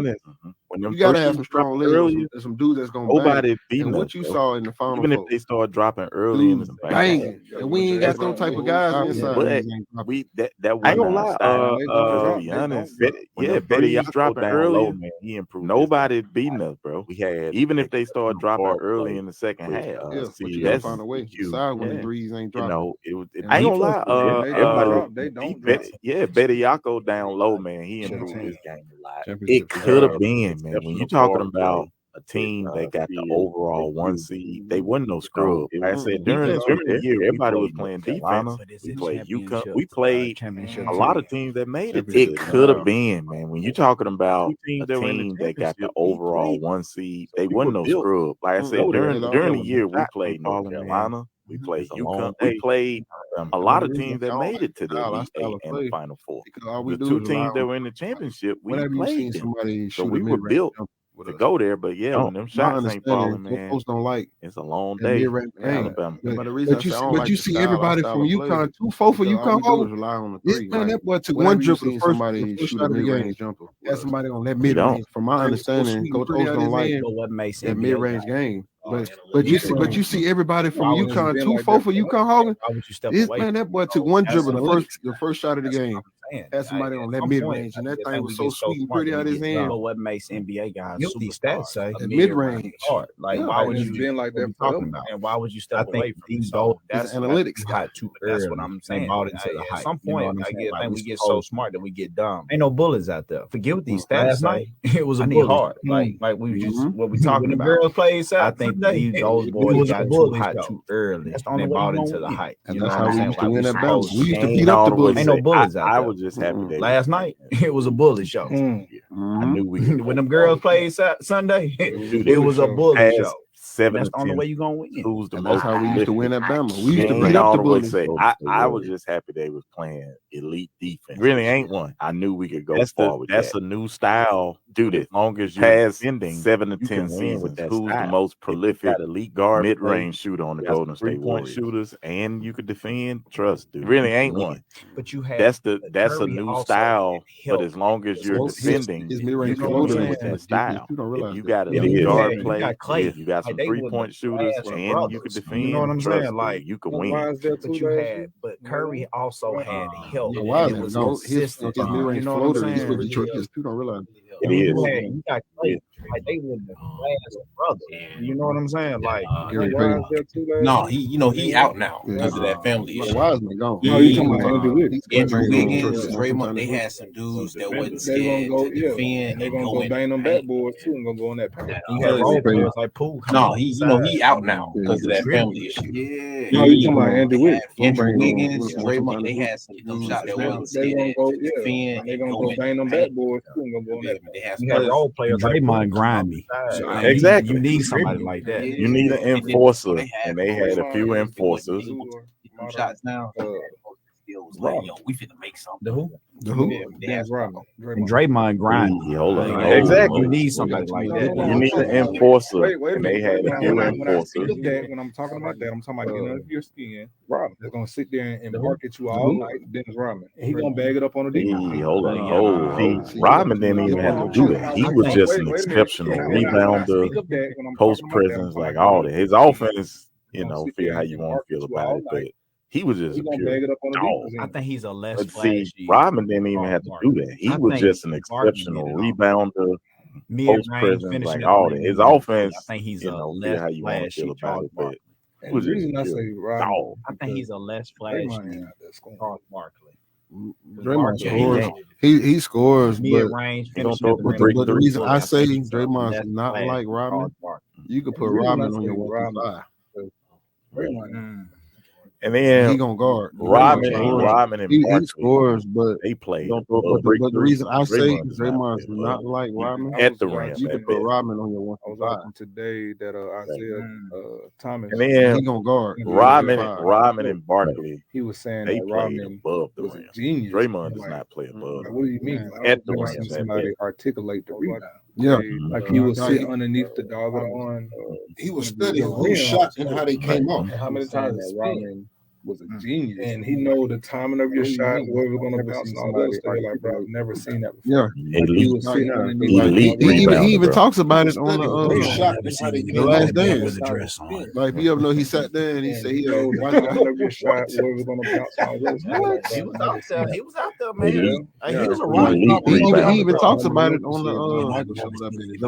You gotta have some strong legs and some dudes that's gonna nobody beat and what you saw in the final. Even if they start dropping early in the bang, and we ain't got those type of guys inside. But we that I ain't gonna lie. To be honest, Betty y'all dropping early, man. He improved. Nobody beating us, bro. We had even if they start dropping early in the second half. See, you gotta find a way. Side when the threes ain't dropping. I ain't gonna lie. Everybody, Betty Yako down low, man. He improved his game a lot. It could have been, man. When you talking about a team that got the overall 1 seed, they wasn't no scrub. Like I said, during the year, everybody was playing defense. We played UConn. We played a lot of teams that made it. It could have been, man. When you talking about a team that got the overall 1 seed, they wasn't no scrub. Like I said, during the year, we played North Carolina. We played UConn. We played a lot of teams that made it to the Elite Eight and the Final Four. The 2 teams that were in the championship, we played them. So we were built to go there. But when them shots ain't falling, man, folks don't like. It's a long day. Alabama. But you see everybody from UConn, 2-4 for UConn. Man, that boy took one dribble the first shot of the game. Got somebody on that mid-range. From my understanding, Coach O's don't like that mid-range game. But you see everybody from UConn, 2-4 for UConn Hogan. Man, that boy took one dribble the first shot of the game. Had somebody on that mid range, and that thing was so sweet and pretty out his hand. But what makes NBA guys these stats say mid range? Like why would you been like that talking about? And why would you step away from these goals? That's analytics got too early. That's what I'm saying. At some point, I think we get so smart that we get dumb. Ain't no bullets out there. Forget what these stats say. It was a bullet hard. Like we just what we talking about. Girls plays out. I think those boys got too hot too early. And they bought into the hype. And that's how we used to win that battle. We used to beat up the bullets. Ain't no bullets out there. I was just happy last night. It was a bullet show. I knew when them girls played Sunday, it was a bullet show. That's the only way you're gonna win. Who's the most? That's how we used to win at Bama. We used to beat up the bullets. I was just happy they was playing elite defense. Really ain't one. I knew we could go far with that. That's a new style. Do this. As long as you pass ending 7 to 10 seasons, who's the most prolific elite guard mid-range shooter on the Golden State Warriors? Shooters, and you could defend. Trust, dude. Really ain't one. But you have that's a new style. But as long as you're defending, you can win with that style. If you got a guard play, you got some 3-point shooters, and you can defend. You know what I'm saying? Like you can win. But Curry also had help. It was consistent. You know what I'm saying? You don't realize. It is. You got Clay. Like they were the last brother. You know what I'm saying? Like no, he out now because of that family issue. Wiseman gone. No, you talking about Andrew Wiggins, Draymond. They had some dudes that wasn't scared to defend. They're gonna go bang them bad boys too and gonna go on that path. Like Poole. No, he out now because of that family issue. Yeah. No, you talking about Andrew Wiggins? Andrew Wiggins, Draymond. They had some dudes that wasn't scared to defend. They're gonna go bang them bad boys too and gonna go on that path. They had some role players. Draymond grimy. Exactly. You need somebody like that. You need an enforcer, and they had a few enforcers. Shots now. We finna make something. The who? Dennis Rodman. Draymond grimy. Exactly. You need somebody like that. You need an enforcer, and they had a few enforcers. When I'm talking about that, I'm talking about getting under your skin. Rodman. They're gonna sit there and bark at you all night. Dennis Rodman. And he gonna bag it up on the defense. Hold. Rodman didn't even have to do that. He was just an exceptional rebounder, post presence, like all that. His offense, feel how you want to feel about it, but he was just a pure dog. I think he's a less flashy. Rodman didn't even have to do that. He was just an exceptional rebounder, post presence, like all that. His offense, I think he's a less how you want to feel about it, but he was just a pure dog. I think he's a less flashy Charles Barkley. Draymond scores. He scores, mid-range. But the reason I say Draymond's not like Rodman, you could put Rodman on your 1-5. And then he gonna guard Rodman and he scores, but they play. But the reason I say Draymond's not like Rodman at the rim. You can put Rodman on your 1-5. I was watching today that Isaiah Thomas. And then he gonna guard Rodman and Barkley. He was saying they that played Rodman above the rim. Genius. Draymond does not play above. What do you mean? At the rim. Somebody articulate the rebound. Yeah, like he was sitting underneath the dog on. He was studying who shot and how they came off. How many times has Rodman was a genius, and he know the timing of your shot, where we're gonna bounce, and all that stuff. Like, bro, I've never seen that before. He even talks about it on the Last Dance. Like, you ever know he sat there and he said, he shot, where we're gonna bounce, and all that stuff. He was out there, man. He was a rock. He even talks about it on the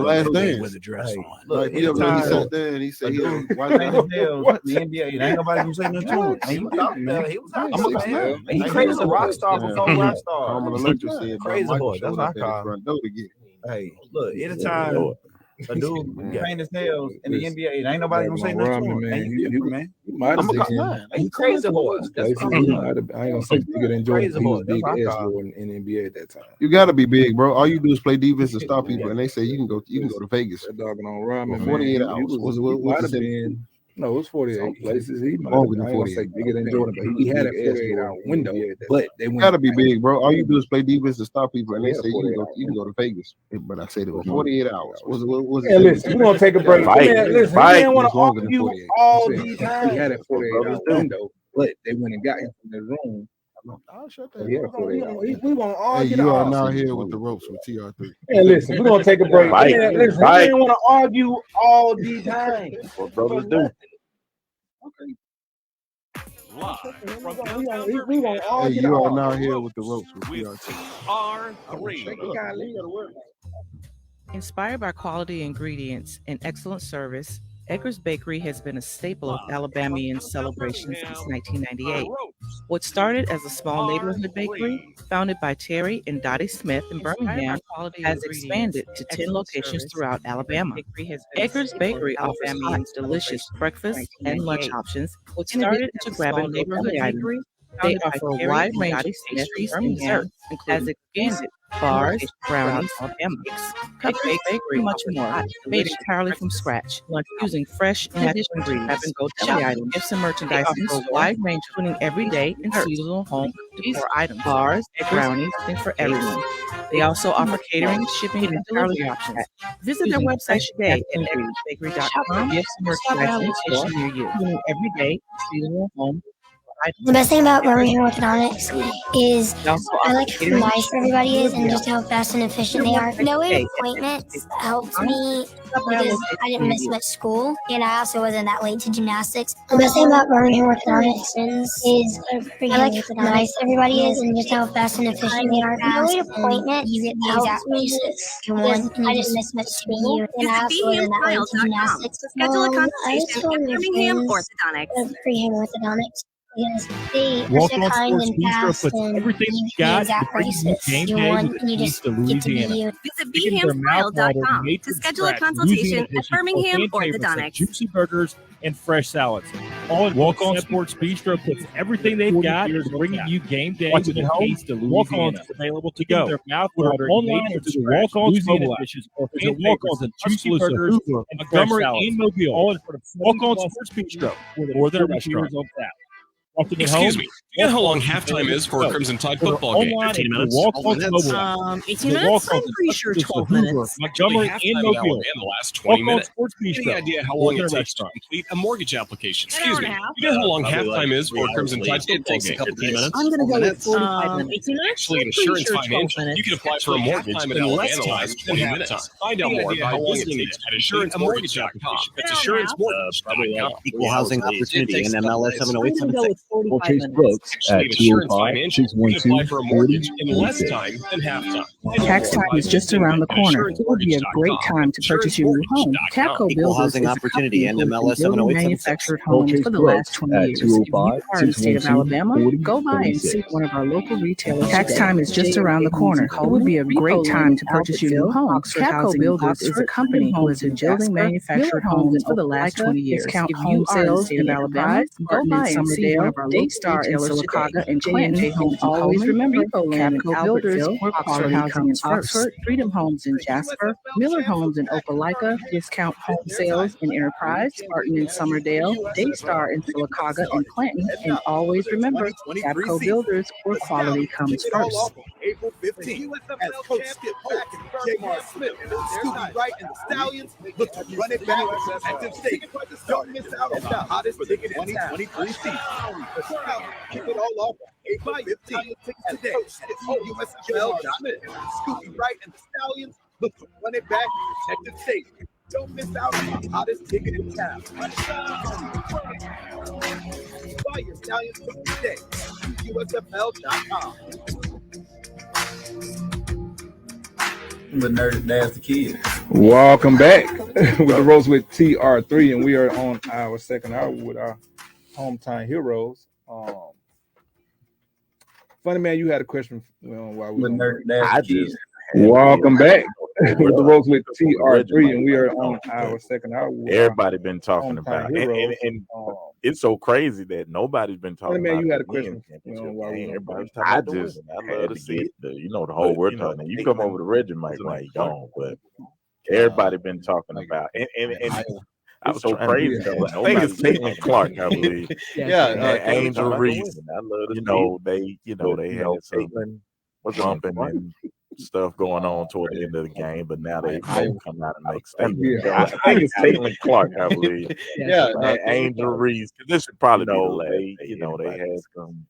Last Dance. Like, you ever know he sat there and he said, he was the NBA. Ain't nobody gonna say nothing to him. And he was out there. He was out there, man. He crazy a rock star before rock star. I'm an electric said, crazy boy. That's what I call him. Hey, look, anytime a dude paint his nails in the NBA, ain't nobody gonna say nothing to him. Man, he crazy boy. I ain't gonna say bigger than Jordan. He was big as Jordan in the NBA at that time. You gotta be big, bro. All you do is play defense and stop people, and they say you can go to Vegas. That doggone Rodman, 48 hours. Was it? No, it was 48 places. He might have say bigger than Jordan, but he had a 48-hour window. But they gotta be big, bro. All you do is play defense and stop people, and they say you can go to Vegas. But I said it was 48 hours. Was it? Listen, we're gonna take a break. Listen, he didn't want to argue all the time. He had a 48-hour window, but they went and got him from the room. We want to argue. You are now here with the ropes with TR3. Hey, listen, we're gonna take a break. Listen, we didn't want to argue all the time. What brothers do? Hey, you are now here with the ropes with TR3. R3. Inspired by quality ingredients and excellent service, Edgar's Bakery has been a staple of Alabamian celebrations since 1998. What started as a small neighborhood bakery, founded by Terry and Dottie Smith in Birmingham, has expanded to 10 locations throughout Alabama. Edgar's Bakery offers hot, delicious breakfast and lunch options. What started as a small neighborhood bakery, they offer a wide range of pastries and desserts, including expanded bars, brownies, and cakes, cupcakes, bakery, much more, made entirely from scratch, using fresh, natural ingredients. Go shop items, gifts, and merchandise in a wide range, including everyday and seasonal home decor items, bars, brownies, and for everyone. They also offer catering, shipping, and delivery options. Visit their website today at edgarsbakery.com. Gifts and merchandise location near you, including everyday, seasonal home. The best thing about Birmingham Orthodontics is I like how nice everybody is and just how fast and efficient they are. Knowing appointments helps me because I didn't miss much school and I also wasn't that late to gymnastics. The best thing about Birmingham Orthodontics is I like how nice everybody is and just how fast and efficient they are. Knowing appointments you get the exact places you want and I didn't miss much school and I also wasn't that late to gymnastics. Schedule a consultation at Birmingham Orthodontics. Birmingham Orthodontics. Yes, they Walk are On kind Sports and Bistro fast puts and everything you you got exact to bring you places game you day want with and you the just taste of get to be Louisiana. you. Visit BHAMSmile.com to schedule a consultation at Birmingham Orthodontics. Juicy burgers and fresh salads. Walk On Sports Bistro puts everything they've got is bringing you game day with a taste of Louisiana. Available to go. Their mouth-watering online or through Walk-On's mobile dishes or Walk-On's and juicy burgers and Montgomery and Mobile. All in front of Walk-On Sports Bistro or their restaurant. Excuse me. Do you know how long halftime is for a Crimson Tide football game? 15 minutes? 18 minutes? I'm pretty sure 12 minutes. Montgomery and Mobile in the last 20 minutes. Any idea how long it takes to complete a mortgage application? Excuse me. Do you know how long halftime is for a Crimson Tide football game? 15 minutes? I'm going to go with 45 minutes. 18 minutes? Actually, at Assurance Financial, you can apply for a mortgage in less time than halftime. Find out more by visiting at AssuranceMortgage.com. That's Assurance Mortgage. Equal housing opportunity in MLS 70876. Or Chase Brooks at 205-612-4046. In less time than halftime. Tax time is just around the corner. It would be a great time to purchase your new home. Capco Equal Builders housing is a opportunity in MLS building 70876. manufactured homes for the last 20 years. If you are in the state of Alabama, go by and see one of our local retailers. Tax time is just around the corner. It would be a great time to purchase your new home. Capco Builders is a company who has been building manufactured homes for the last 20 years. Discount home sales in Alabama. Go by and see one of our Daystar in Silicaga and Clinton. Always remember, Capco Builders, quality housing in Oxford, Freedom Homes in Jasper, Miller Homes in Opelika, Discount Home Sales in Enterprise, Spartan in Summerdale, Daystar in Silicaga and Clinton, and always remember, Capco Builders, where quality comes first. April 15th as Coach Skip Holt, J.R. Smith, Scooby Wright, and the Stallions look to run it back at Protective Stadium. Don't miss out on the hottest ticket in town. 2023 season. Kick it all off April 15th as Coach Skip Holt, USFL, Smith, Scooby Wright, and the Stallions look to run it back at Protective Stadium. Don't miss out on the hottest ticket in town. Buy your Stallions ticket today. USFL.com. The nerd, that's the kid. Welcome back with the Roast with TR3, and we are on our second hour with our hometown heroes. Funny man, you had a question while we were welcome back with the Roast with TR3, and we are on our second hour. Everybody been talking about it, and it's so crazy that nobody's been talking about. You had a question while we were I love to see it. The whole world talking. You come over to Reggie Mike while you gone, but everybody been talking about and I was so crazy. I think it's Caitlin Clark, I believe. Angel Reese. I love they had some bumping and stuff going on toward the end of the game, but now they both come out and make statements. I think it's Caitlin Clark, I believe. Angel Reese. This is probably they had some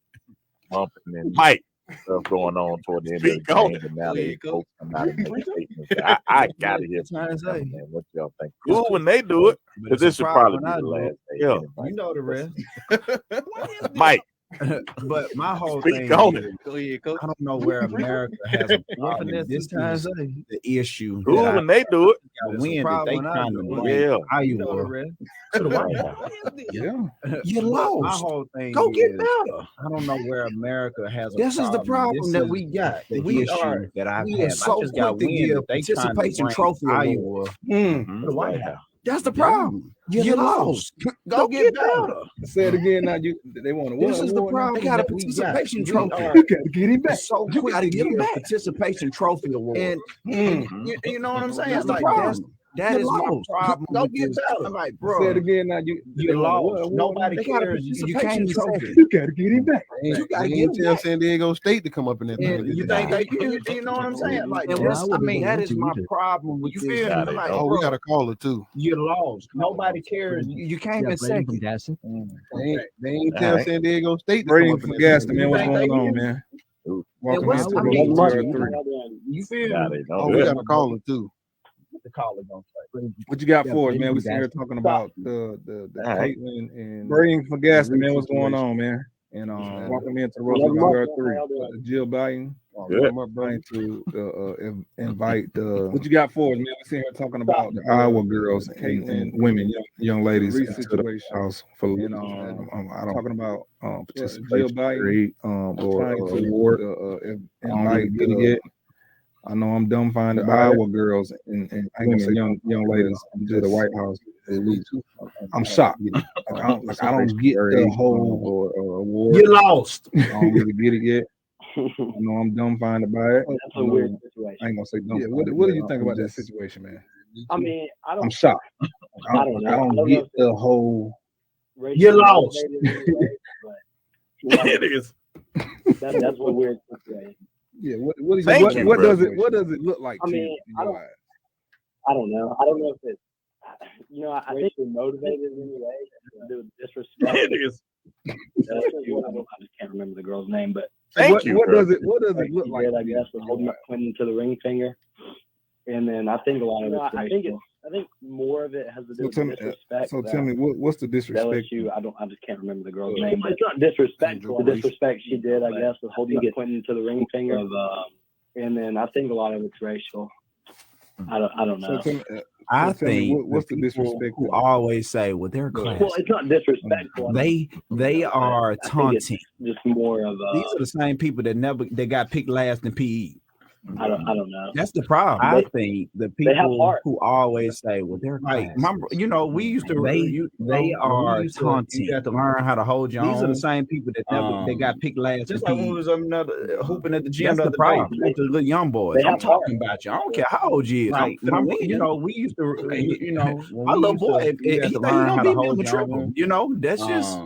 bumping and Mike stuff going on toward the end of the game, but now they both come out and make statements. I gotta hear from you, man, what y'all think. Cool when they do it, because this should probably be the last day. Yeah, you know the rest. Mike. But my whole thing is, I don't know where America has a problem. This is the issue. When they do it, win that they trying to blame Iowa to the White House. You lost. My whole thing go get better. I don't know where America has a problem. This is the problem that we got. We are that I've had. So quick to give participation trophy Iowa to the White House. That's the problem. You lost. Go get better. Say it again. Now they want to win. This is the problem. They got a participation trophy. You got to get him back. So you got to get him back. Participation trophy award. And you know what I'm saying? That's the problem. That is my problem. Go get better. I'm like, bro. Say it again. Now you lost. Nobody cares. You can't trophy. You got to get him back. You got to get him back. San Diego State to come up in that thing. You think they? You know what I'm saying? Like, I mean, that is my problem with you. Feel like, oh, we got a caller too. You lost. Nobody cares. You came in second. They ain't tell San Diego State. Brady from Gaston, man. What's going on, man? Welcome into the You feel? Oh, we got a caller too. The caller gonna say. What you got for us, man? We're sitting here talking about the Caitlin and Brady from Gaston, man. What's going on, man? And welcome into the Roast with TR3. Jill Biden. To invite the. What you got for us, man? We're sitting here talking about the Iowa girls and women, young ladies into the house for I don't talking about participation rate or award invite to get. I know I'm dumbfounded. Iowa girls and young ladies to the White House. I'm shocked. I don't get the whole award. You lost. I don't really get it yet. I know I'm dumbfounded by it. That's a weird situation. I ain't gonna say dumbfounded. What do you think about that situation, man? I mean, I'm shocked. I don't get the whole. You lost. It is. That's what weird situation. Yeah, what does it look like? I mean, I don't know. I don't know if it's I think we're motivated in a way to do disrespect. It is. I just can't remember the girl's name, but what does it look like? I guess we're holding up Quentin to the ring finger, and then I think a lot of it. I think more of it has to do with disrespect. So tell me, what's the disrespect? LSU, I just can't remember the girl's name, but it's not disrespect. The disrespect she did, I guess, was holding up Quentin to the ring finger, and then I think a lot of it's racial. I don't know. I think what's the disrespect? Who always say, "Well, they're class." Well, it's not disrespectful. They are taunting. Just more of these are the same people that got picked last in PE. I don't know. That's the problem. I think the people who always say, "Well, they're like," we used to. They are taunting. You have to learn how to hold your own. These are the same people that they got picked last. Just like when we was hooping at the gym. That's the problem. The little young boys. I'm talking about you. I don't care how old you is. Like, we used to. My little boy, he learn how to hold your own. That's just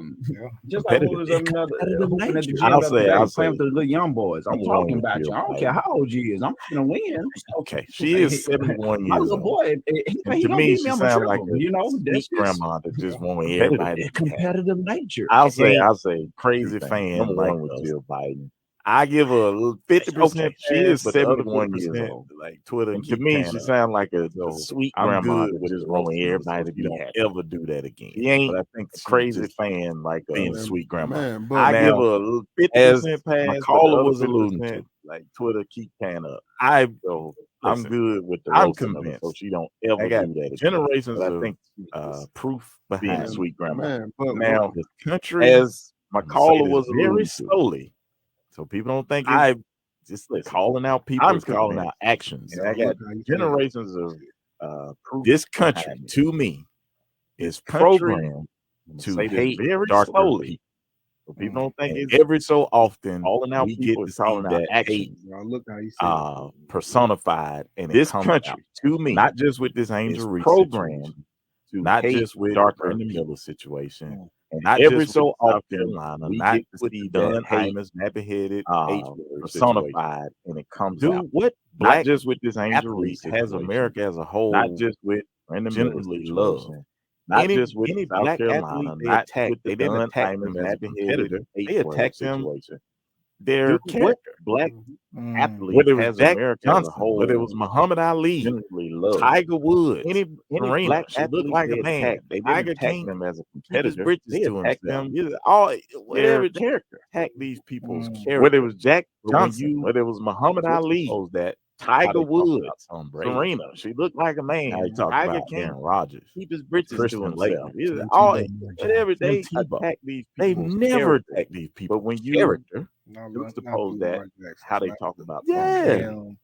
like when we was hooping at the gym. I'll say with the little young boys. I'm talking about you. I don't care how old you is. I'm gonna win. Okay, she is 71 years old. My little boy, to me, she sounds like a grandma that just want everybody. Competitive nature. I'll say, crazy fan like Jill Biden. I give her a 50%. She is 71 years old. Like Twitter. And to me, she sounds like a sweet grandma that just want everybody to don't ever do that again. She ain't a crazy fan like a sweet grandma. I give her a 50% pass. McCullough was alluding to. Like Twitter keep pan up. I'm good with the I'm convinced so she don't ever do that again. Generations I think proof behind sweet grandma. Now the country, as McCullough was very slowly, so people don't think I just calling out people. I'm calling out actions. I got generations of proof. This country to me is programmed to hate very slowly. So people don't think it's every so often we get to see that action personified in this country to me, not just with this Angel Reese program, not just with Darker in the Miller situation, and not every so often we get to see the famous nappy-headed personified, and it comes out. What not just with this Angel Reese has America as a whole, not just with generally love. Not just with any South Carolina, they didn't attack them as a competitor. They attacked them. Their character, black athlete, whether it was Jack Johnson, whether it was Muhammad Ali, Tiger Woods, any black athlete like a man. They didn't attack them as a competitor. They attacked them. All whatever character attack these people's character. Whether it was Jack Johnson, whether it was Muhammad Ali, that Tiger Woods, Serena, she looked like a man. Tiger King, Rogers, keep his britches to himself. All whatever they attack these people. They never attack these people. But when you suppose that how they talk about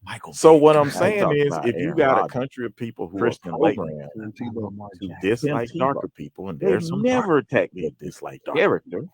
Michael. So what I'm saying is, if you got a country of people who are programmed to dislike darker people, and there's some never attack their dislike character.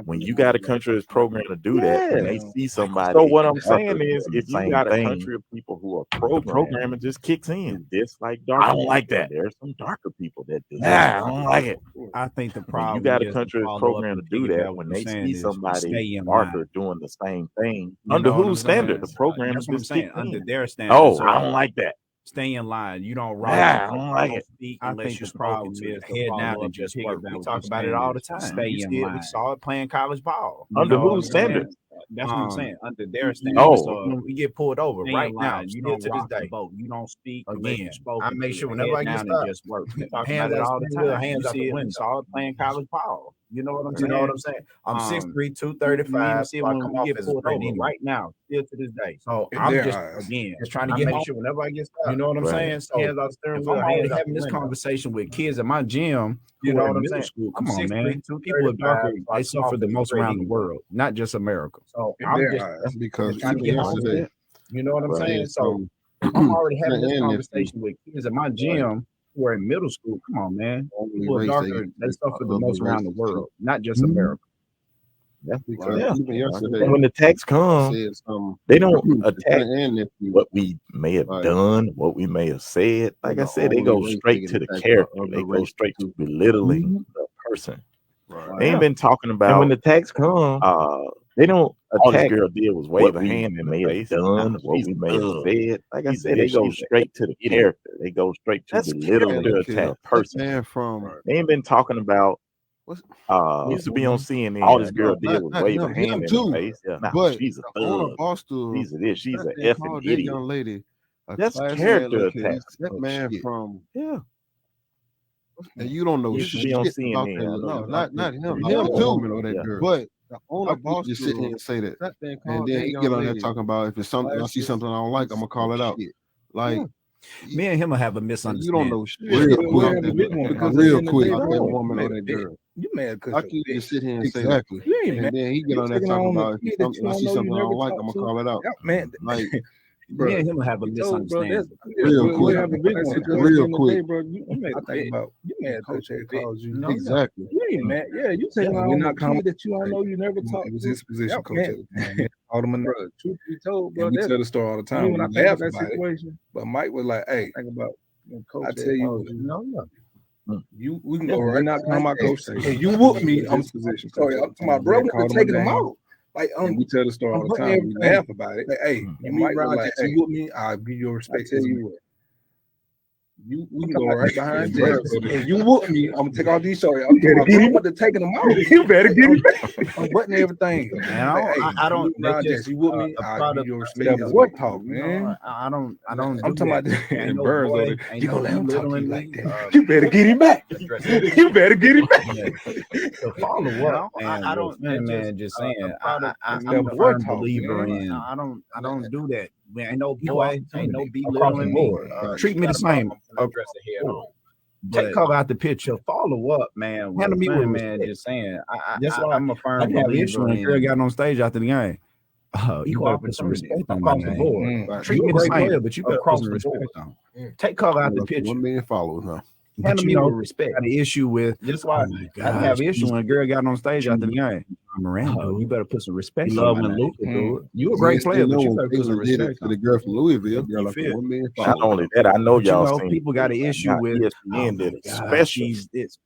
When you got a country that's programmed to do that, and they see somebody. So what I'm saying is, if you got a country of people who are programmed, it just kicks in. Dislike darker. I don't like that. There's some darker people that I don't like it. I think the problem you got a country that's programmed to do that. When they see somebody darker doing the same thing, under whose standard? The program is just saying under their standard. Oh, I don't like that. Stay in line. You don't ride. I don't like it. I think the problem is head down and just work. We talk about it all the time. Stay in line. We saw it playing college ball. Under whose standard? That's what I'm saying. Under their standard. So we get pulled over right now. You don't to this day. You don't speak again. I make sure whenever I get stopped, just work. Talk about it all the time. Hands out the window. Saw it playing college ball. You know what I'm saying? You know what I'm saying? I'm 6'3", 235. So I come off as a right now, still to this day. So I'm just trying to get make sure whenever I get stopped. You know what I'm saying? So hands out the steering wheel. I'm already having this conversation with kids at my gym. You know what I'm saying? Come on, man. People of darker, they suffer the most around the world, not just America. So I'm just because you know what I'm saying? So I'm already having this conversation with kids at my gym who are in middle school. Come on, man. People of darker, they suffer the most around the world, not just America. That's because when the attacks come, they don't attack what we may have done, what we may have said. Like I said, they go straight to the character. They go straight to belittling the person. They ain't been talking about. And when the attacks come, they don't attack. All this girl did was wave a hand and may have done what we may have said. Like I said, they go straight to the character. They go straight to belittle the attack person. They ain't been talking about. Used to be on CNN. All this girl did was wave a hand in her face. But she's a thug. She's a this. She's an effing idiot. Young lady. That's character attack. That man from and you don't know shit. Be on CNN. No, not him. Him too. But the owner boss just sit here and say that, and then he get on there talking about if it's something I see something I don't like, I'm gonna call it out. Like. Me and him will have a misunderstanding. You don't know shit. Real quick. That woman or that girl. You mad because I can just sit here and say that. And then he get on there talking about if I see something I don't like, I'm gonna call it out. Man, like Me and him have a misunderstanding. Real quick. Bro, you made a bet. You made a coach that calls you. Exactly. You ain't mad. Yeah, you say we're not coming that you don't know. You never talk. It was his position coach at the time. All the bro. Truth be told, bro, we tell the story all the time. When I laugh think about that situation, but Mike was like, "Hey, think about coach. I tell you, we can go right now. Come my coach say, "Hey, you whoop me." I'm position. Sorry, I'm to my brother taking him out. Like we tell the story all the time. We laugh about it. Like, hey, you might like, "Hey, you whoop me. I'll give you respect." Tell you what. We can go right behind Jess. If you whoop me, I'm gonna take all these shows. I'm taking them out. You better get it back. I'm buttoning everything. Man, I don't. Jess, you whoop me. I'll give you respect. That's what talk, man. I don't. I'm talking about this birds. You gonna let him talk to you like that? You better get him back. You better get him back. Follow what? I don't. Man, just saying. I'm a firm believer in. I don't do that. Man, ain't no boy, ain't no belittling me. Treat me the same. Take cover out the picture. Follow up, man. Handle me with man. Just saying. I'm a firm believer. When girl got on stage after the game, you better put some respect on my name. Treat me the same, but you better put some respect on. Take cover out the picture. 1 million followers now. Handle me with respect. I had an issue with. That's why I have an issue when a girl got on stage after the game. Miranda, you better put some respect. Love when Luka do it. You a great player, but you better put some respect to the girl from Louisville. Girl like 1 million followers. Not only that, I know y'all seen people got an issue with ESPN did especially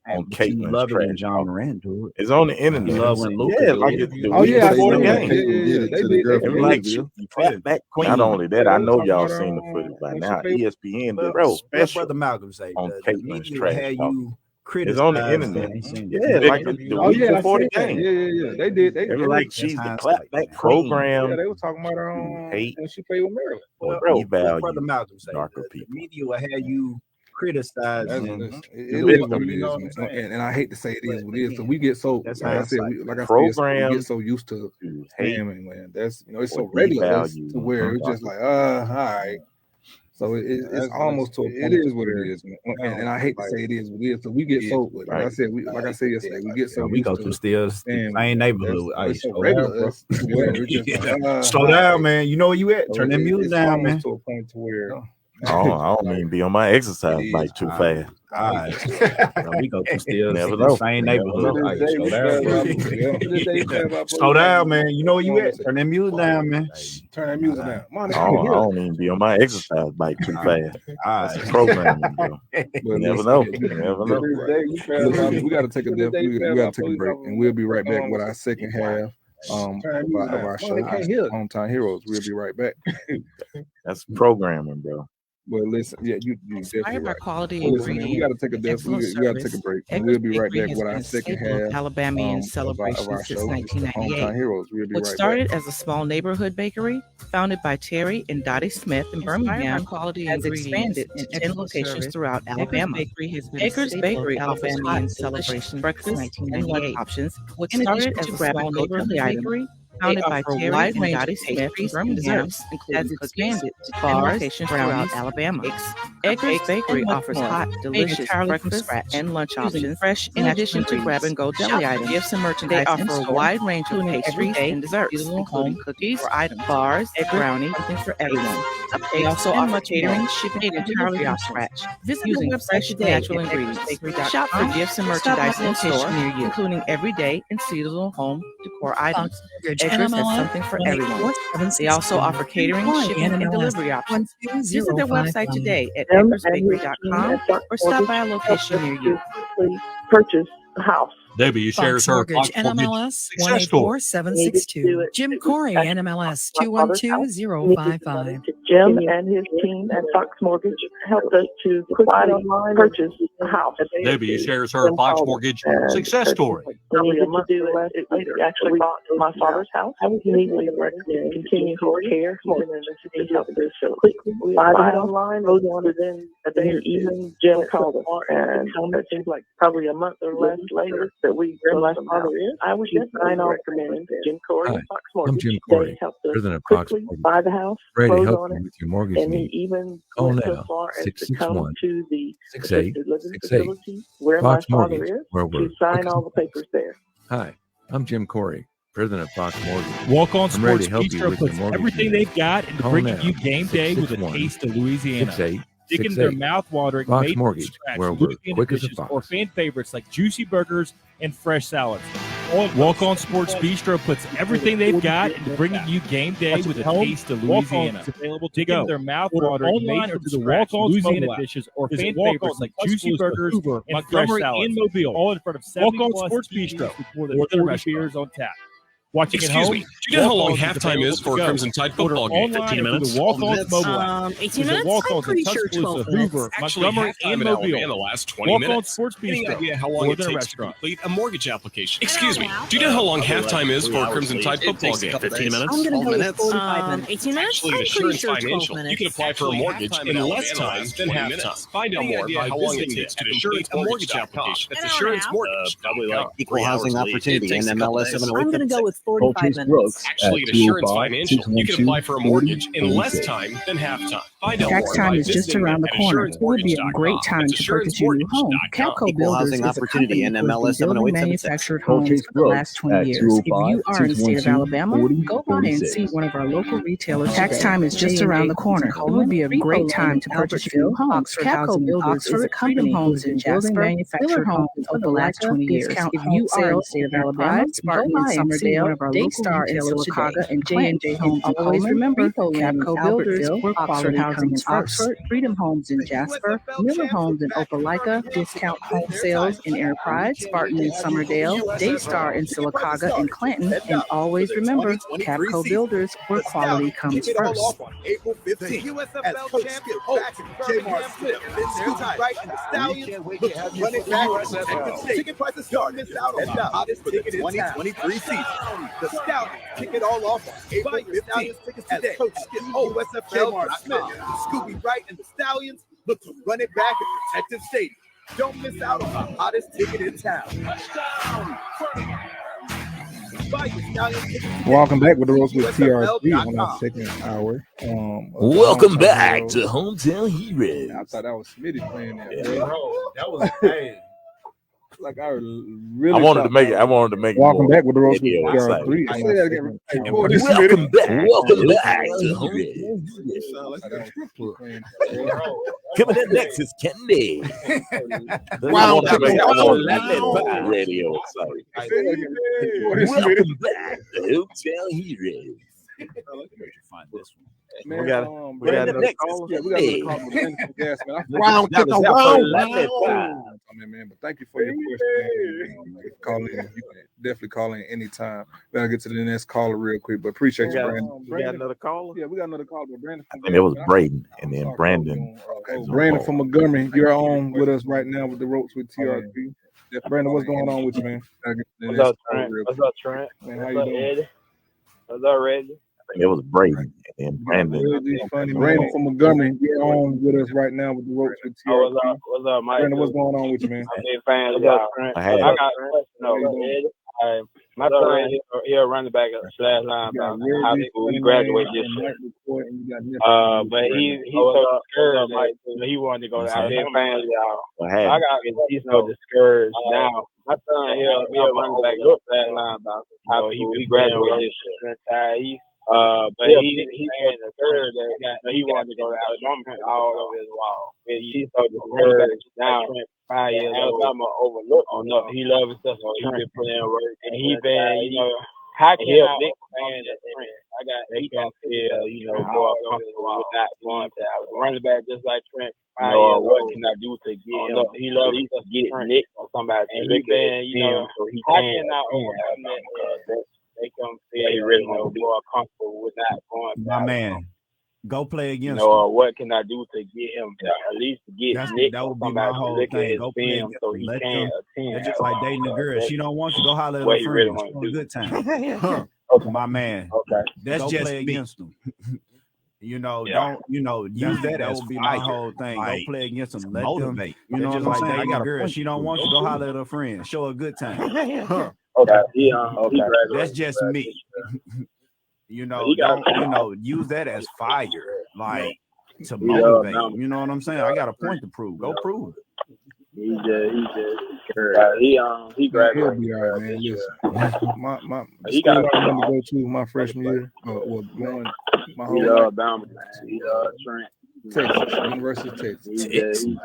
on Caitlin's love trash and John Miranda do it. It's on the internet. Love when Luka. Yeah, like it's the Oh yeah, before the they game. did. Like clap back queen. Not only that, I know y'all seen the footage by now. ESPN did special Brother Malcolm say on Caitlin's trash talk. It's on the internet. Yeah, like the week before the game. Yeah. They did. They were like she's the clapback program. Yeah, they were talking about her when she played with Maryland. Bro, Brother Malcolm say the media will have you criticize. It is what it is, and I hate to say it is what it is. So we get so, like I said, we get so used to hamming, man. That's it's so regular to where it's just like, all right. So it's almost to a point. It is what it is, and I hate to say it is what it is. So we get so, like I said yesterday, we get so. We go through still same neighborhood. It's so regular. Slow down, man. You know where you at? Turn that music down, man. To a point to where. I don't mean be on my exercise bike too fast. All right. We go through still Never know. Same neighborhood. Slow down, man. You know where you at? Turn that music down, man. Turn that music down. I don't even be on my exercise bike too fast. It's programming, bro. You never know. We got to take a break, and we'll be right back with our second half of our show, Hometown Heroes. We'll be right back. That's programming, bro. Well, listen, yeah, you definitely right. Quality we got to take a break. And we'll be right back with our second half Alabamian celebration of our since show, 1998. Hometown Heroes. We'll be What right started back. as a small neighborhood bakery, founded by Terry and Dottie Smith in Birmingham, has expanded to 10 locations throughout Alabama. Acres Bakery offers hot celebration breakfast and lunch options. What started as a small neighborhood bakery, founded by Terry and Dottie Smith in Birmingham, has expanded to 10 locations throughout Alabama. Acres Bakery offers hot, delicious breakfast and lunch options, fresh in addition to grab-and-go deli items, gifts and merchandise. They offer a wide range of pastries and desserts, including cookies, bars, brownies, something for everyone. They also offer catering, shipping entirely from scratch. Visit using fresh, natural ingredients. Shop for gifts and merchandise in store near you, including everyday and seasonal home decor items. Acres has something for everyone. They also offer catering, shipping, and delivery options. Visit their website today at acresbakery.com or stop by a location near you. Purchase a house. Debbie shares her Mortgage NMLS 184762. Jim Corey NMLS 212055. Jim and his team at Fox Mortgage helped us to quickly purchase a house. Debbie shares her Fox Mortgage success story. We actually bought my father's house. He needed to continue his care. He helped us so quickly. We buy it online, goes on, and then at the evening, Jim called us. And it seems like probably a month or less later, that we realized I was just recommend Jim Corey and Fox Mortgage. I'm Jim Corey, president of Fox Mortgage. Buy the house, ready to close help on you it, with your mortgage and he needs. even Call went now, so far as to come to the 661-6868. assisted living facility where my Fox father Mortgage, is where we're to sign all the papers there. Hi, I'm Jim Corey, President of Fox Mortgage. Walk On I'm ready Sports to help you Bistro with your puts mortgage everything needs. they've got into Call bringing now. you game day with a 661 taste of Louisiana. 68 Dig into their 68. mouth-watering Fox made Mortgage, from scratch where we're Louisiana quick as a dishes fox. or fan favorites like juicy burgers and fresh salads. Walk On Sports Bistro puts everything they've got into bringing you game day with a taste of Louisiana. Available to go. Their mouth-watering made from scratch Louisiana dishes or fan favorites like juicy burgers and fresh salads. In Mobile, all in front of 70 Sports Bistro with more than 40 beers on tap. Watching Excuse at me. home, Do you know how long Walk-Ons is halftime available is to for a go. Crimson Tide Order football game? online 15 or through minutes? the Walk-Ons mobile app. 18 Visit minutes? Walk-Ons I'm in pretty sure Tuscaloosa, 12 minutes. Hoover, Actually, Montgomery, halftime and in Mobile. Alabama the last 20 Walk-On minutes. Sports Any Bistro. idea how long More it than a takes to restaurant. complete a mortgage application? Excuse me. Do you know how long halftime is for a Crimson Tide football game? 15 minutes? I'm going to 12 go with minutes? 45 minutes. 18 minutes? Actually, I'm at pretty Assurance sure 12 Financial, minutes. you can apply for a mortgage in less time than halftime. Find out more by visiting it at AssuranceMortgage.com. That's Assurance Mortgage. Probably like equal housing opportunity in MLS 708. I'm going to go with 45 minutes. Actually, at Assurance Financial, you can apply for a mortgage in less time than halftime. Find out Tax more time by is just visiting around the it at corner. It would be a great AssuranceMortgage.com. time That's to purchase your new home. AssuranceMortgage.com. Capco Equal Builders housing is a opportunity company in who has MLS been building 708. manufactured homes for the last 20 years. If you are in the state of Alabama, go by and see one of our local retailers. Tax time is just around the corner. It would be a great time to purchase your new home. Capco Builders is a company who has been building manufactured homes for the last 20 years. If you are in the state of Alabama, Spartan and Summerdale, Daystar and Sylacauga, and J&J Homes in Always remember, Capco Builders, where quality comes first. Freedom Homes in Jasper, Miller Homes in Opelika, Discount Home Sales in Enterprise, Spartan in Summerdale, Daystar in Sylacauga and Clanton, and always remember, Capco Builders, where quality comes first. On April 15th, as Coach Skip back and Jamar Smith, then Scooby Wright and the Stallions look to run it back at Texas State. Ticket prices don't miss out on the hottest ticket in 2023 season. The Stallions kick it all off on April 15th as Coach Skip USFL Jamar Smith, Scooby Wright and the Stallions look to run it back at Protective Stadium. Don't miss out on the hottest ticket in town. Welcome back with the Rose with TRP on our second hour. Welcome back to Hometown Heroes. I thought that was Smitty playing that. Yeah. Bro. That was hey. Like I really. I wanted to make it. Welcome back with the Rose with video TRP. exciting. Welcome back to Hometown. Coming in next is Kennedy. Wow. Radio exciting. Welcome back to Hotel Heroes. Man, we got Brandon another next caller. Yeah, we got another call from Brandon from Gas, man. Wow, That was wow. man, but thank you for your question. Man. Call in. You can definitely call in anytime. We gotta get to the next caller real quick, but appreciate you, Brandon. We got another caller. Yeah, we got another caller, but Brandon. And it was Braden, and then Brandon. Brandon from Montgomery, you're on with us right now with the Ropes with TRP. Brandon, what's going on with you, man? What's up, Trent? What's up, Trent? Man, how What's you up, doing? Ed? What's up, Reggie? It was Braden, and then Brandon. Brandon from Montgomery, you're on with us right now with the Ropes with TRP. What's up, Mike? Brandon, what's going on with you, man? I'm big fan of y'all. I got a question though, Ed. My son, he's a running back slash linebacker. He graduated this year. But he's so discouraged. Like, he wanted to go to Alabama. Fans, y'all. He's so discouraged now. My son, he's a running back slash linebacker. He graduated this year. But he's discouraged that he wanted to go to Alabama all over his wall. He's so discouraged now. 5 years old. Alabama overlooked on nothing. He loves himself, so he's been putting in work. And he been, how can I big fan of Trent? I got he can feel, more comfortable with not going to running back just like Trent. 5 years, what can I do to get him? He loves himself to get nicked or somebody. And he been, so he how can I overcome that? They come feel he really more comfortable with not going. My man. Go play against what can I do to get him at least to get Nick that would be somebody my whole to look thing. at his Go play film so he let can them, attend. It's just like dating a girl. She don't want you, go holler at What her he friends. really want For to a do. good time. My man. Okay. That's Go just play me. against them. Yeah. Don't, use that as be my whole thing. Like, go play against them. Let motivate. them, you know It's what I'm just saying? like I dating got a a girl. girl. She don't want you, go holler at her friend. Show her a good time. Okay. Okay. That's just me. He Use that as fire. Like, to He love motivate. You know what I'm saying? I got a point to prove. Go prove it. He graduated. He'll be all right, man. Listen, my he got I wanted to go to my freshman year. Well, my whole life. Alabama. Trent. Texas, University of Texas. Man,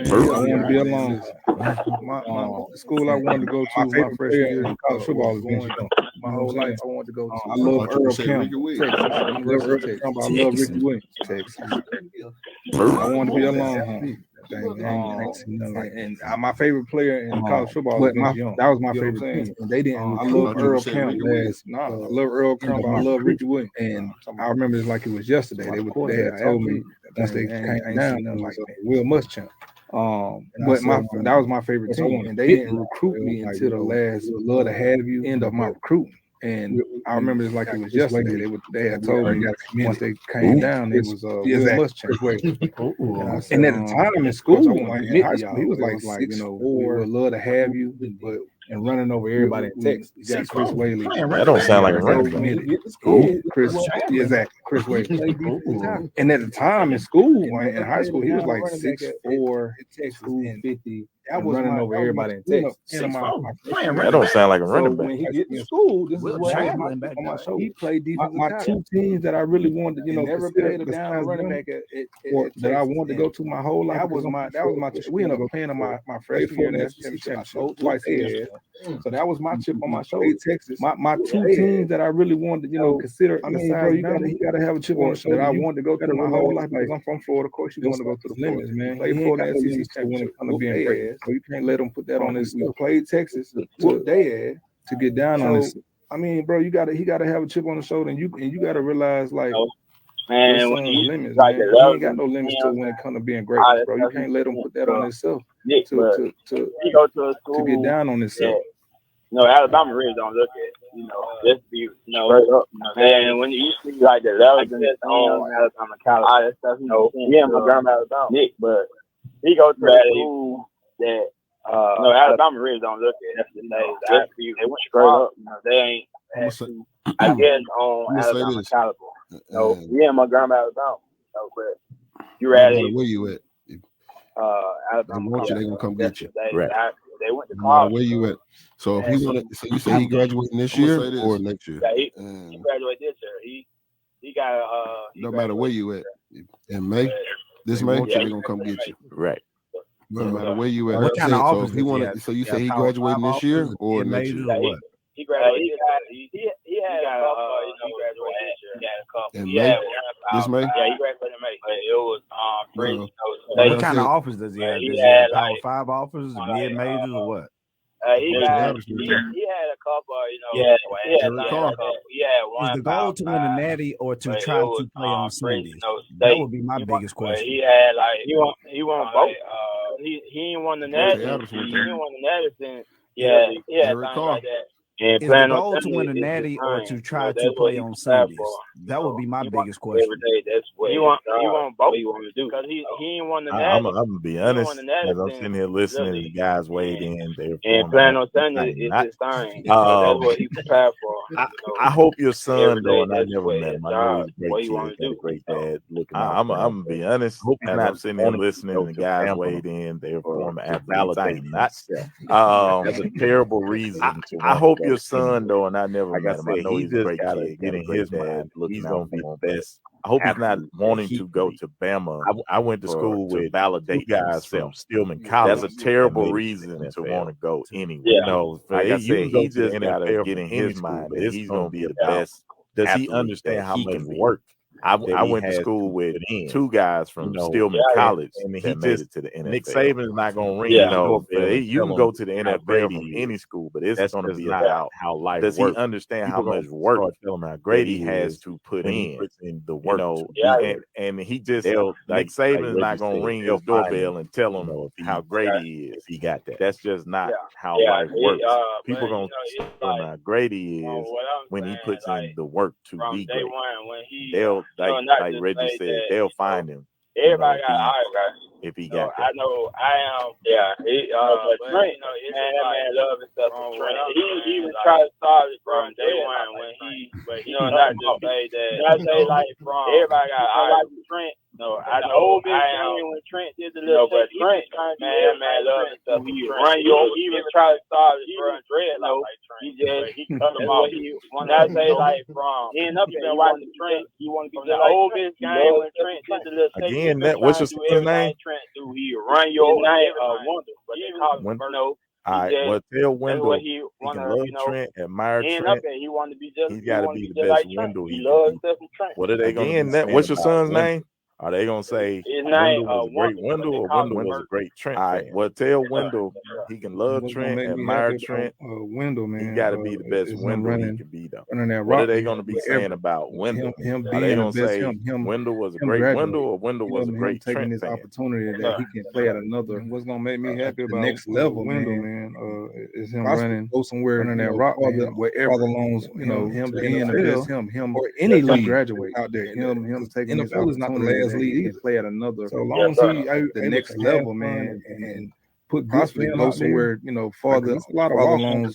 I Bird. want to be alone. The school I wanted to go to my freshman year in college football was going my whole life. I wanted to go to. I love Earl Campbell, Texas. University of Texas. I love Ricky Williams, Texas. I want to be alone. And my favorite player in college football was Vince Young. That was my favorite team. And they didn't. I love Earl Campbell. I love Earl Campbell. I love Ricky Williams. And I remember it like it was yesterday. They had told me once they came down, like Will Muschamp. But that was my favorite team, and they didn't recruit me until the last love to have you end of my recruiting. And I remember it's like it was yesterday. They had told me once they came down, it was Will Muschamp. And at the time in school, in high school, he was like 6'4", love to have you, but and running over everybody in Texas. You got Chris Whaley. That don't sound like a running back. Chris Whaley. And at the time in school, in high school, he was like 6'4", 250. That was running over everybody in Texas. That don't sound like a running back. When he get to school, this is what happened on my show. He played defensive. My two teams that I really wanted, never played a down running back that I wanted to go to my whole life. That was my. We ended up playing in my freshman year in championship twice. So that was my chip on my shoulder. Texas. My two teams that I really wanted to, consider. I mean, bro, you gotta have a chip on the shoulder. I wanted to go to my whole life because I'm from Florida. Of course, you want to go to the limits, man. Play for that SEC championship when it comes to being great. So you can't let them put that on this. We played Texas, what they had to get down on this. I mean, bro, he gotta have a chip on the shoulder, and you gotta realize like, man, limits, man. You ain't got no limits to when it comes to being great, bro. You can't let them put that on himself to get down on himself. Alabama really don't look at just be straight up, man. When you see like the levels in his own Alabama college, all that stuff, my grandma Alabama, Nick, but he goes to that school that Alabama really don't look at. They went straight up. They ain't. I guess on Alabama caliber. My grandma Alabama. But you rather where you at? Alabama. They want you. They gonna come get you. Right. They went to college. Where you at? So if he so you say he graduating this year or next year? Yeah, he graduated this year. He got no matter where you at. In May, this May, they gonna come get you. Right. No matter where you at. What kind of office? So you say he graduating this year or next year? He graduated. He had a couple. He graduated this year. He had a couple. In May? This May? Yeah, he graduated in May. It was free. What kind of office does he have? Does he have Power 5 offices, mid majors, or what? He had a couple. He had one. Is the goal to win the Natty or to try to play on Sundays? That would be my biggest question. He had he won both. He ain't won the Natty. He didn't won the Natty since. Yeah, things like that. Is the goal to win a Natty or to try to play on Sundays? That would be my biggest question. Every day, that's what he want both. He want to do because he ain't won the Natty. I'm gonna be honest. As I'm sitting here listening, the guys weighed in. And playing on Sunday is his thing. That's what he prepared for. I hope your son, though, and I never met him. I know he's a great kid, a great dad. I'm gonna be honest. As I'm sitting here listening, the guys weighed in. They're former athletes. That's a terrible reason. I hope your son, though, and I never met him. I know he's a great kid. Getting his mind, he's gonna be the best. I hope he's not wanting to go to Bama. I went to school with validate guys from Stillman College. That's a terrible reason to want to go anywhere. Like I said, he just got to get in his mind that he's gonna be the best. Does he understand how much work? I went to school with two guys from Stillman College, and he just to the NFL. Nick Saban's not going to ring. You can go to the NFL from any school, but it's going to be about how life works. Does he understand how much work Grady has to put in the work? And he just Nick Saban's not going to ring his doorbell and tell him how great he is. He got that. That's just not how life works. People are going to tell him how great he is when he puts in the work to be great. They'll like Reggie said, they'll find him. Everybody got eyes, if he got that. I know I am. Yeah, but Trent, man, love and stuff. He even tried to start it from day one when he, but not just say that. Not say like from everybody got eyes. Trent, No, I know. When Trent did the little, but Trent, man, love and stuff. He run you. He even try to start his run dread like Trent. He cut him off. When I say like from end up there watching Trent, you want to be the oldest game when Trent did the little. Again, that what's your son's name? Trent do he run your name? Wonder, but they call him Bruno. All right, well, tell Wendell he can love Trent, admire Trent. He want to be just. He's got to be the best Wendell he can be. What are they going to? What's your son's name? Are they gonna say Wendell was a great Wendell or Wendell was a great Trent? All right, well, tell Wendell he can love Trent, admire Trent. Wendell, man, he got to be the best Wendell he can be, though. What are they gonna be saying about Wendell? Are they gonna say Wendell was a great Wendell or Wendell was a great Trent? This opportunity that he can play at another. What's gonna make me happy about the next level, Wendell, man, is him running, go somewhere running that rock, wherever loans, him being the best, him or any league graduate out there, him taking this opportunity. League, he can play at another. So long as he the next level, man, and put possibly go somewhere, farther loans,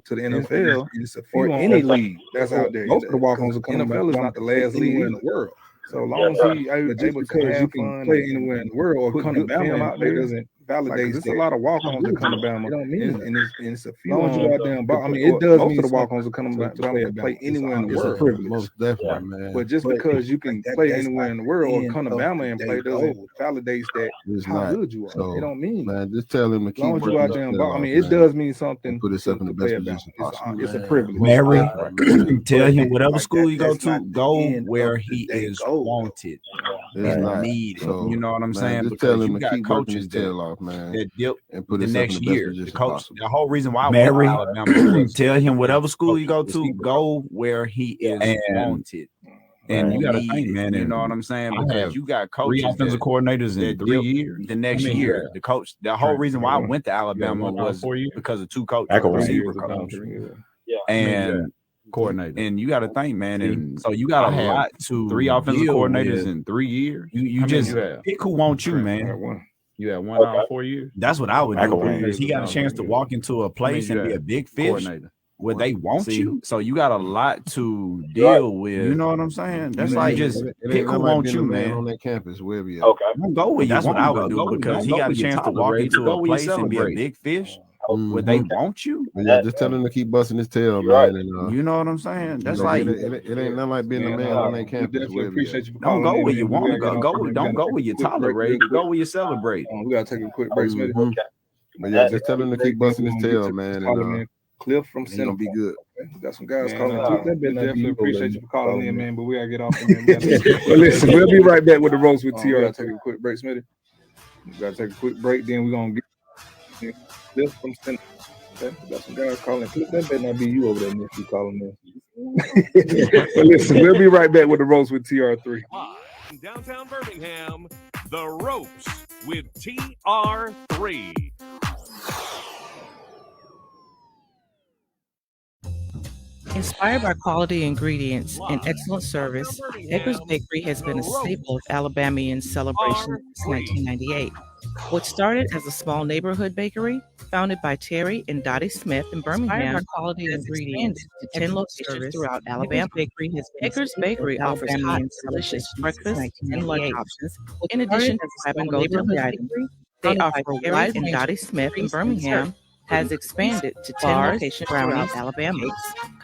to the NFL or any league that's out there. Most of the walk-ons are coming. NFL is not the last league in the world. So long as he able because you can play anywhere in the world or come to Bama out there doesn't validate. There's a lot of walk-ons that come to Bama. It don't mean and it's a few. Long as you out there, I mean, it does mean the walk-ons are coming to Bama to play anywhere in the world. It's a privilege, most definitely, man. But just because you can play anywhere in the world or come to Bama and play doesn't validate that how good you are. It don't mean, man. Just tell him to keep. As long as you out there, I mean, it does mean something. Put yourself in the best position possible. It's a privilege. Mary, tell him whatever school you go to, go where he is wanted and needed. You know what I'm saying? Just tell him you to keep coaches his tail off, man. That dip and put the next year. The coach, possible. the whole reason why Mary, tell him whatever school you go to, go where he is wanted. And you got to think, man. You know what I'm saying? Because you got coaches, 3 offensive coordinators in 3 years. The next year, the coach. The whole reason why I went to Alabama was because of 2 coaches, receiver coach, and coordinator. And you got to think, man. And so you got a lot to 3 offensive coordinators in 3 years. You just pick who wants you, man. You had 1 out of 4 years. That's what I would do because he got a chance to walk into a place and be a big fish where they want you. So you got a lot to deal with. You know what I'm saying? That's like just pick who wants you, man. On that campus, wherever you okay. Go with that's what I would do because he got a chance to walk into a place and be a big fish. Where they want you, yeah. Just tell him to keep busting his tail, man. And, you know what I'm saying? That's like it ain't nothing like being a man on that campus. Appreciate you. Don't go where you want to go. Don't go where you tolerate. Go where you celebrate. We gotta take a quick break, Smitty. But yeah, just tell him to keep busting his tail, man. And Cliff from Center gonna be good. We got some guys calling. Definitely appreciate you for calling in, man. But we gotta get off. Well, listen, we'll be right back with the roast with TR. Gotta take a quick break, Smitty. We gotta take a quick break. Then we're gonna get Cliff from Center. Okay. We got some guys calling. Cliff, that better not be you over there, Nick. You calling in. But listen, we'll be right back with the roast with TR3. In downtown Birmingham, the ropes with TR3. Inspired by quality ingredients and excellent service, Edgar's Bakery has been a staple of Alabamian celebrations since 1998. What started as a small neighborhood bakery, founded by Terry and Dottie Smith in Birmingham, quality ingredients to 10 locations throughout Alabama. Edgar's Bakery offers hot, delicious breakfast and lunch options. In addition to grab-and-go deli items, they offer Terry and Dottie Smith in Birmingham has expanded to 10 locations throughout Alabama.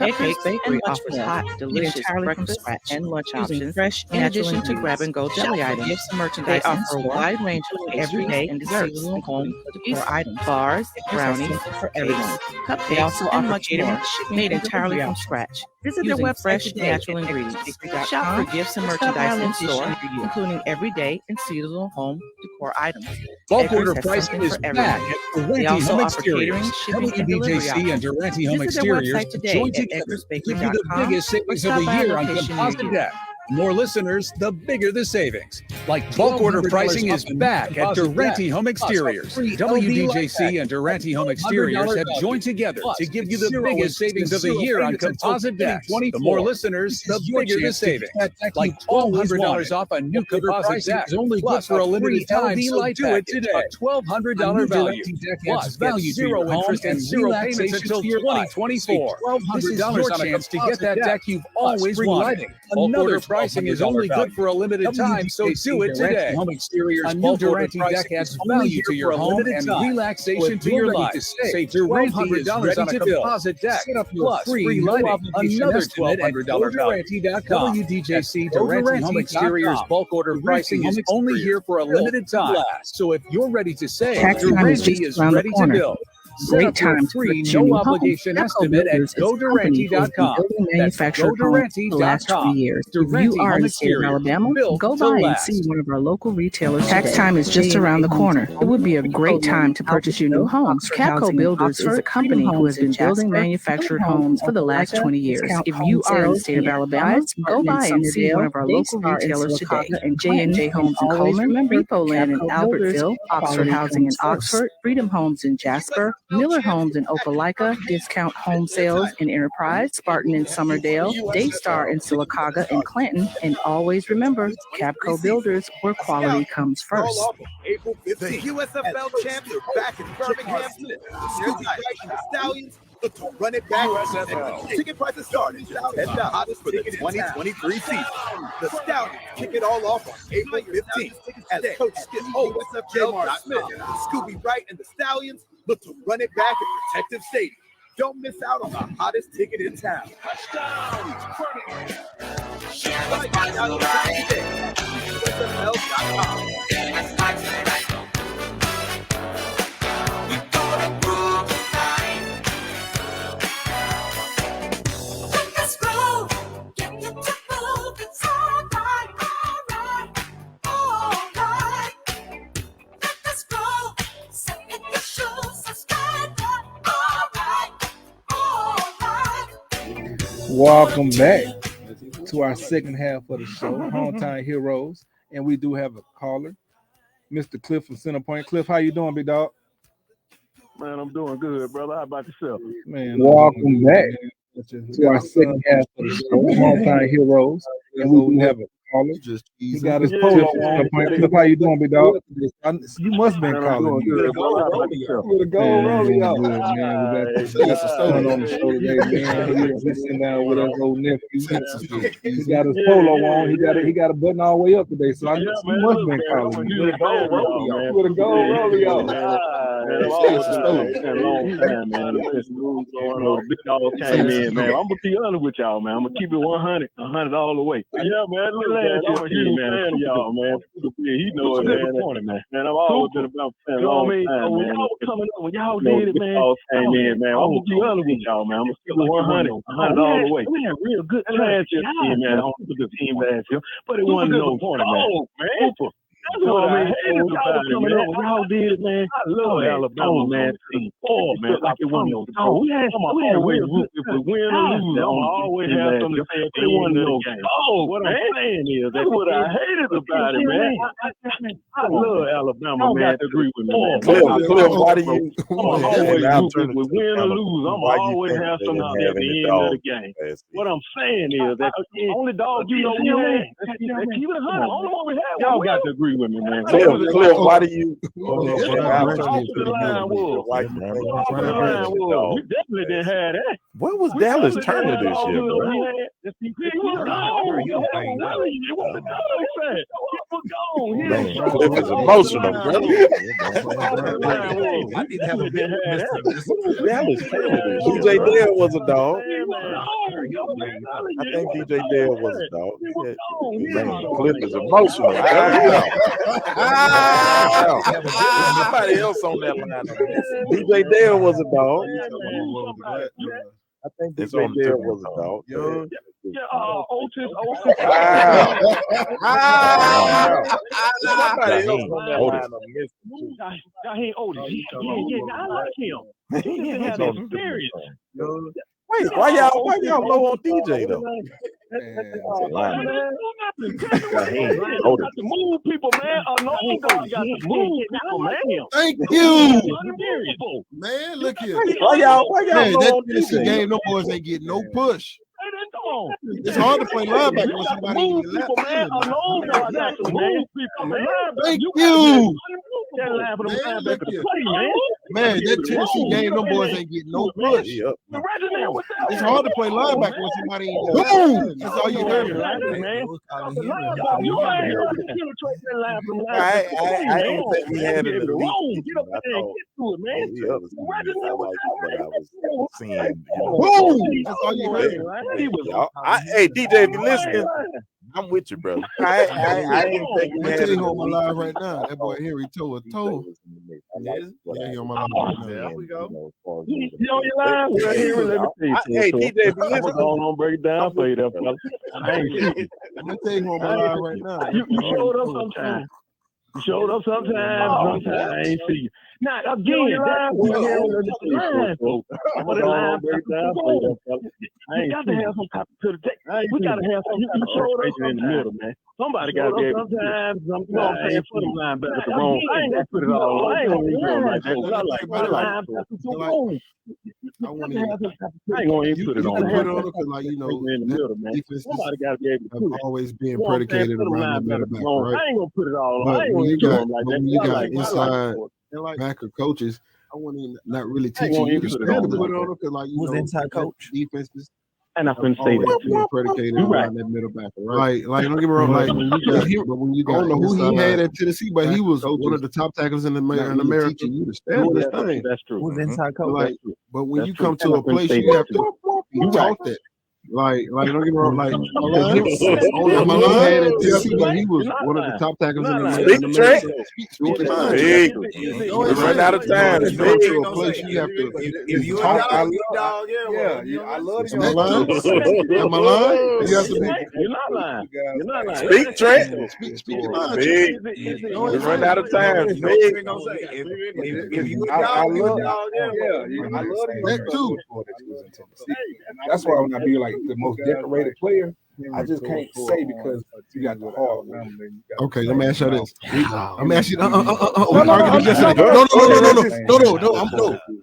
Edgar's Bakery offers hot, delicious breakfast and lunch options. Fresh, in addition to grab-and-go deli items, gifts and merchandise. They offer a wide range of everyday and desserts, home decor items, bars, brownies for everyone. Cupcakes. They also offer catering made entirely from scratch. Visit their website fresh, today, natural ingredients. Shop for gifts and merchandise in store, including everyday and seasonal home decor items. Bulk order pricing is back at Durante Home Exteriors. WDJC and Durante Home Exteriors join together to give you the biggest savings of the year on composite deck. More listeners, the bigger the savings. Like bulk order pricing is back at Durante Home Exteriors. WDJC and Durante Home Exteriors have joined together to give you the biggest savings of the year on composite decks. The more listeners, the bigger the savings. Like $1,200 off a new composite deck. Only good for a limited time, so do it today. A $1,200 value. Plus, value zero interest and zero payments until 2024. $1,200 on a chance to get that deck you've always wanted. Bulk order pricing is only good for a limited time, so do Do it today. Home Exteriors a new Durante deck adds value to your home and relaxation to your life. Save $1,200 on a composite deck. Set up your free lighting. Another $1,200 Durante.com. WDJC Durante Home Exteriors bulk order pricing is only here for a limited time. So if you're ready to save, Durante is ready to build. Great time free, no obligation estimate at GoDurante.com. That's GoDurante.com. The last 3 years. If you are in the state of Alabama, go by and see one of our local retailers. Tax time is just around the corner. It would be a great time to purchase your new home. Capco Builders is a company who has been building manufactured homes for the last 20 years. If you are in the state of Alabama, go by and see one of our local retailers today. And J&J Homes in Coleman, Repo Land in Albertville, Oxford Housing in Oxford, Freedom Homes in Jasper, Miller Homes in Opelika, Discount Home Sales in Enterprise, Spartan in Summerdale, Daystar in Sylacauga and Clinton, and always remember, Capco Builders, where quality comes first. April 15th. The USFL champs are back in Birmingham. Scooby Right and the Stallions look to run it back. Ticket prices start at $10 for the 2023 season. The Stallions kick it all off on April 15th as Coach Skip Holtz, J.R. Smith, Scooby Right and the Stallions look to run it back at Protective Stadium. Don't miss out on the hottest ticket in town. Welcome back to our second half of the show, Hometown Heroes, and we do have a caller, Mr. Cliff from Centerpoint. Cliff, how you doing, big dog? Man, I'm doing good, brother. How about yourself? Man, welcome back to our second half of the show, Hometown Heroes, and we do have a caller. He got his polo on. Cliff, how you doing, big dog? You must have been calling me. Good, brother. How about yourself? We got some Stone on the show today, man. He's sitting down with his old nephew. He got his polo on. He got a button all the way up today. So I guess he must have been calling me. With a gold rodeo. Big dog came in, man. I'm gonna be honest with y'all, man. I'm gonna keep it 100 all the way. Yeah, man. I'm a huge fan of y'all, man. He knows it, man. Man, I've always been about fan long time, man. When y'all coming up, when y'all did it, man. Came in, man. I'm gonna be honest with y'all, man. I'm gonna keep it 100 all the way. We had real good last year, man. On the team last year, but it wasn't no point, man. That's what I hated about it, man. Y'all did it, man. I love Alabama, man. Oh, man, like it wasn't no dog. We had always root if we win or lose. I'm always have something to say if they won no game. Oh, what I'm saying is that's what I hated about it, man. I love Alabama, man. Agree with me, man. Cliff, why do you? I'm always root if we win or lose. I'm always have something at the end of the game. What I'm saying is that the only dog you know we had. Keep it 100. Only one we had. Y'all got to agree with me, man. Cliff, why do you? We definitely didn't have that. When was Dallas Turner this year, bro? Cliff is emotional, brother. I didn't have a bit Dallas Turner. DJ Dale was a dog. I think DJ Dale was a dog. Man, Cliff is emotional. Somebody else on that line. DJ Dale was a dog. I think DJ Dale was a dog. Otis. Somebody else on that line. He ain't Otis. Yeah, I like him. He didn't have experience. Wait, why y'all low on DJ though? Got to move people, man. Alone got to move people, man. Thank you, man. Look here. Why y'all man, low that on DJ? Game, no boys ain't getting no push. It's hard to play linebacker when somebody move people, man. Alone got to move people, man. Thank you. Man, that Tennessee game, them boys ain't getting no push. It's hard to play linebacker when somebody ain't there. Boom! That's all you heard. I don't think we had it. Get up there and get to it, man. That's all you heard. Hey, DJ, if you listening, I'm with you, brother. I didn't think we had it. On my live right now. That boy Henry toe a toe. Yeah, on my live right now. There we go. You on your line? Well, Henry, let me tell you. Hey, DJ, if you listen, I'm going to break it down for you, there, fella. I ain't shit. I'm gonna tell you on my live right now. You showed up sometimes. You showed up sometimes. Sometimes I ain't see you. Now again, that's what I'm going to break it down for you, there, fella. We got to have some type of today. We got to have some. You showed up in the middle, man. Somebody got to be able to. Sometimes, you know what I'm saying? Put them linebackers the wrong. I ain't gonna put it all. I ain't gonna even do it like that. I like linebackers. I ain't gonna even put it on. Because, like, you know, in the middle, man. Somebody got to be able to put it. Always being predicated around the middle back, right? I ain't gonna put it all. But I ain't when you gonna do got, it like when that. you got inside backer coaches, I want to not really teaching you to stand up because, like, you know, inside coach defenses. And I couldn't say that. Being predicated around that middle back, right? Like, don't get me wrong. Like, when you got, I don't know who he had at Tennessee, but he was one of the top tackles in America. Teaching you to stand up. That's true. Who's inside coach? Like, but when you come to a place, you have to be taught that. Like, don't get me wrong. Like, Malone had at Tennessee, but he was one of the top tackles in America. Speak your mind. We run out of time. You come to a place, you have to. If you talk, I love you. Am I lying? Am I lying? You have to be. You're not lying. You're not lying. Speak, Trent. Speak your mind. Big. We run out of time. Big. If you I love that too. That's why when I be like the most decorated player, I just can't say because you got the hard. Okay, let me ask you this. I'm asking. No.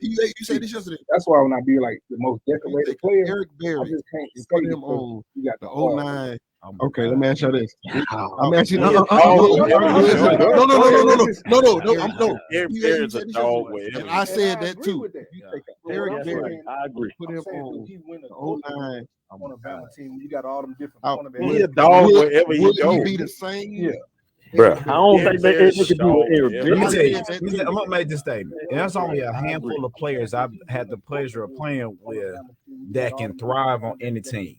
You said this yesterday. That's why when I be like the most decorated player, Eric Berry, I just can't you say put him on you got the 09. Okay, let me ask you this. I'm asking. No. Eric Berry's a dog. I said that too. Eric Berry, I agree. Put him on the 09. I'm on a Bama team. You got all them different. He a dog wherever he go. He be the same. Yeah. Bruh. I don't think they could do what Eric Let me tell you, I'm gonna make this statement. And that's only a handful of players I've had the pleasure of playing with that can thrive on any team.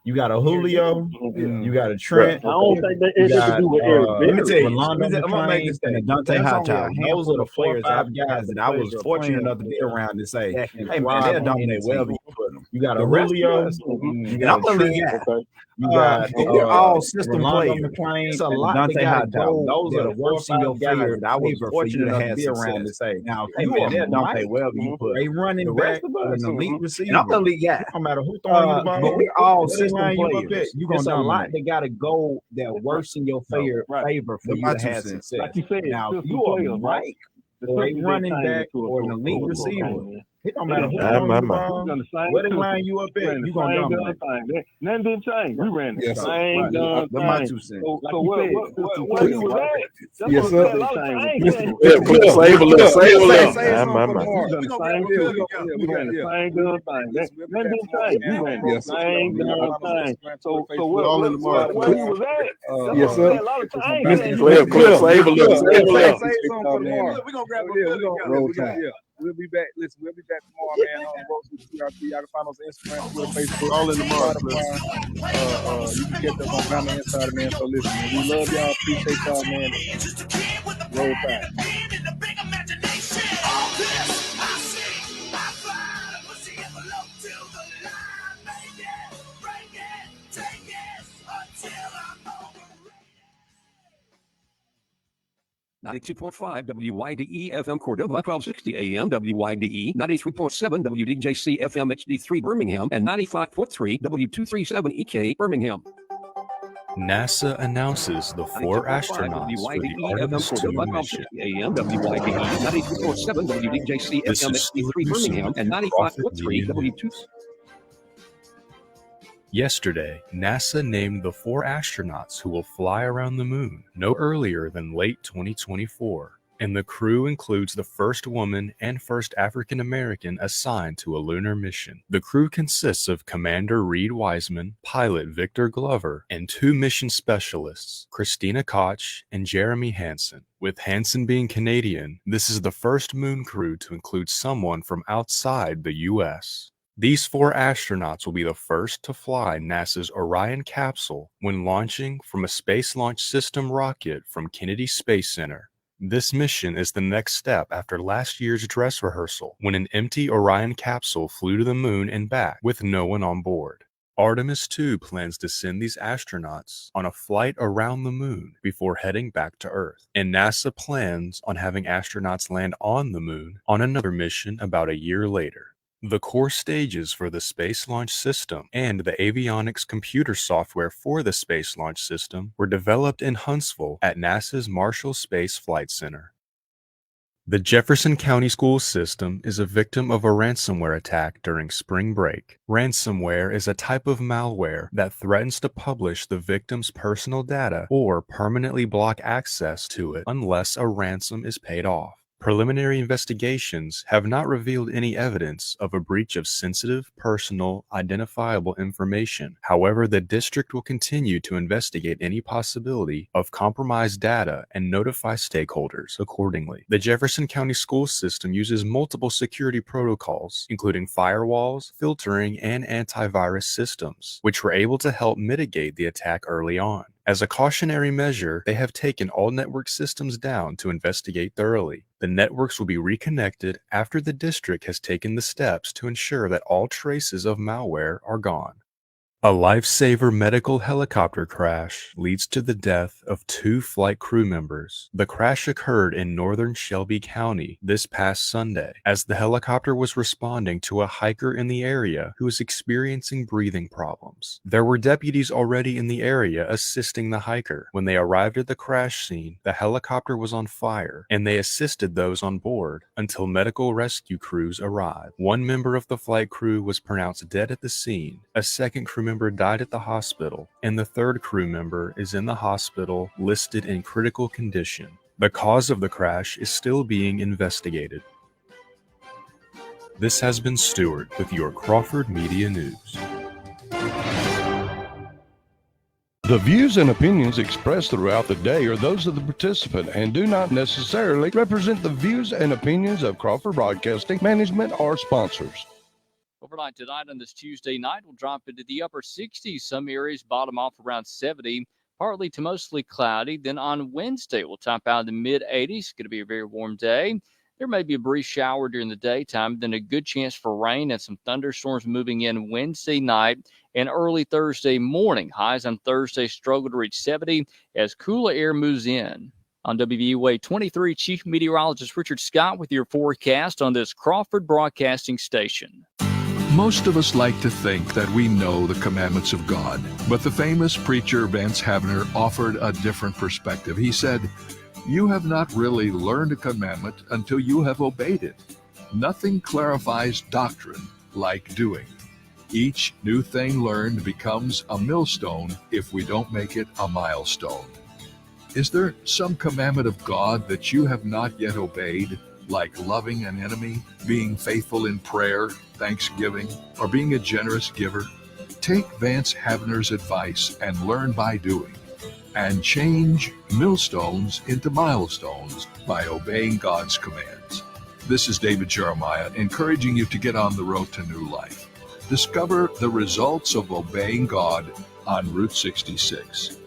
You got a Julio, you got a Trent. I don't think they could do what Eric. Let me tell you, I'm gonna make this statement. Dante Hightower. Those are the players guys that I was fortunate enough to be around to say, hey man, they'll dominate wherever you put them. You got a Julio, you got a Trent. You got they're all system players. It's a lot. Dante Hightower. Those are the worst in your favor that I was fortunate enough to be around to say. Now, hey man, they'll dominate wherever you put a running back, an elite receiver. And I'm the elite guy. No matter who throwing you the ball, but we're all system players. It's a lot that got to go that works in your favor for you to have success. Like you said, now, if you are Mike or a running back or an elite receiver, it don't matter who where they line you up at, you're going to dominate. Nothing didn't change. We ran the same gun thing. My 2 cents. So where he was at? Yes, sir. Save a little. We ran the same gun thing. Nothing didn't change. We ran the same gun thing. So where he was at? Yes, sir. A lot of time. Save a little. We're gonna grab roll time. We'll be back. Listen, we'll be back tomorrow, man. On Roast with TRP. Y'all can find us on Instagram, Twitter, Facebook, all in the tomorrow. You can catch us on Bama Insider, man. So listen, man, we love y'all. Appreciate y'all, man. Roll time. .5 WYDE FM Cordova, 1260 AM WYDE, 93.7 WDJC FM HD3 Birmingham, and 95.3 W237 EK Birmingham. NASA announces the 4 astronauts for the Artemis 2 mission. AM WYDE, 93.7 WDJC FM HD3 Birmingham, and 95.3 W2. Yesterday, NASA named the 4 astronauts who will fly around the moon no earlier than late 2024 and the crew includes the first woman and first African American assigned to a lunar mission. The crew consists of Commander Reed Wiseman, pilot Victor Glover, and 2 mission specialists, Christina Koch and Jeremy Hansen. With Hansen being Canadian, this is the first moon crew to include someone from outside the U.S. These 4 astronauts will be the first to fly NASA's Orion capsule when launching from a Space Launch System rocket from Kennedy Space Center. This mission is the next step after last year's dress rehearsal, when an empty Orion capsule flew to the moon and back with no one on board. Artemis II plans to send these astronauts on a flight around the moon before heading back to Earth, and NASA plans on having astronauts land on the moon on another mission about a year later. The core stages for the Space Launch System and the avionics computer software for the Space Launch System were developed in Huntsville at NASA's Marshall Space Flight Center. The Jefferson County School System is a victim of a ransomware attack during spring break. Ransomware is a type of malware that threatens to publish the victim's personal data or permanently block access to it unless a ransom is paid off. Preliminary investigations have not revealed any evidence of a breach of sensitive, personal, identifiable information. However, the district will continue to investigate any possibility of compromised data and notify stakeholders accordingly. The Jefferson County School System uses multiple security protocols, including firewalls, filtering, and antivirus systems, which were able to help mitigate the attack early on. As a cautionary measure, they have taken all network systems down to investigate thoroughly. The networks will be reconnected after the district has taken the steps to ensure that all traces of malware are gone. A lifesaver medical helicopter crash leads to the death of 2 flight crew members. The crash occurred in northern Shelby County this past Sunday, as the helicopter was responding to a hiker in the area who was experiencing breathing problems. There were deputies already in the area assisting the hiker. When they arrived at the crash scene, the helicopter was on fire, and they assisted those on board until medical rescue crews arrived. 1 member of the flight crew was pronounced dead at the scene. A second crew member died at the hospital, and the 3rd crew member is in the hospital listed in critical condition. The cause of the crash is still being investigated. This has been Stuart with your Crawford Media News. The views and opinions expressed throughout the day are those of the participant and do not necessarily represent the views and opinions of Crawford Broadcasting, management, or sponsors. Overnight tonight on this Tuesday night, we'll drop into the upper 60s. Some areas bottom off around 70, partly to mostly cloudy. Then on Wednesday, we'll top out in the mid-80s. It's going to be a very warm day. There may be a brief shower during the daytime, then a good chance for rain and some thunderstorms moving in Wednesday night and early Thursday morning. Highs on Thursday struggle to reach 70 as cooler air moves in. On WVUA 23, Chief Meteorologist Richard Scott with your forecast on this Crawford Broadcasting Station. Most of us like to think that we know the commandments of God, but the famous preacher Vance Havner offered a different perspective. He said, "You have not really learned a commandment until you have obeyed it. Nothing clarifies doctrine like doing. Each new thing learned becomes a millstone if we don't make it a milestone." Is there some commandment of God that you have not yet obeyed? Like loving an enemy, being faithful in prayer, thanksgiving, or being a generous giver? Take Vance Havner's advice and learn by doing, and change millstones into milestones by obeying God's commands. This is David Jeremiah, encouraging you to get on the road to new life. Discover the results of obeying God on Route 66.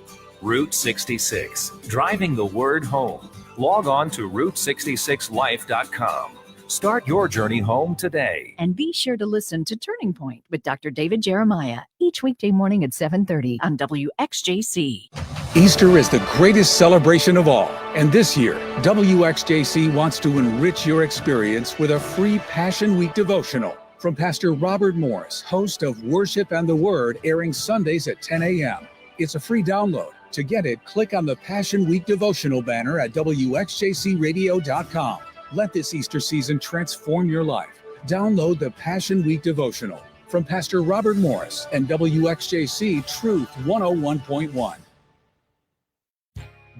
Route 66, driving the word home. Log on to Route66Life.com. Start your journey home today. And be sure to listen to Turning Point with Dr. David Jeremiah each weekday morning at 7:30 on WXJC. Easter is the greatest celebration of all, and this year, WXJC wants to enrich your experience with a free Passion Week devotional from Pastor Robert Morris, host of Worship and the Word, airing Sundays at 10 a.m. It's a free download. To get it, click on the Passion Week devotional banner at WXJCradio.com. Let this Easter season transform your life. Download the Passion Week devotional from Pastor Robert Morris and WXJC Truth 101.1.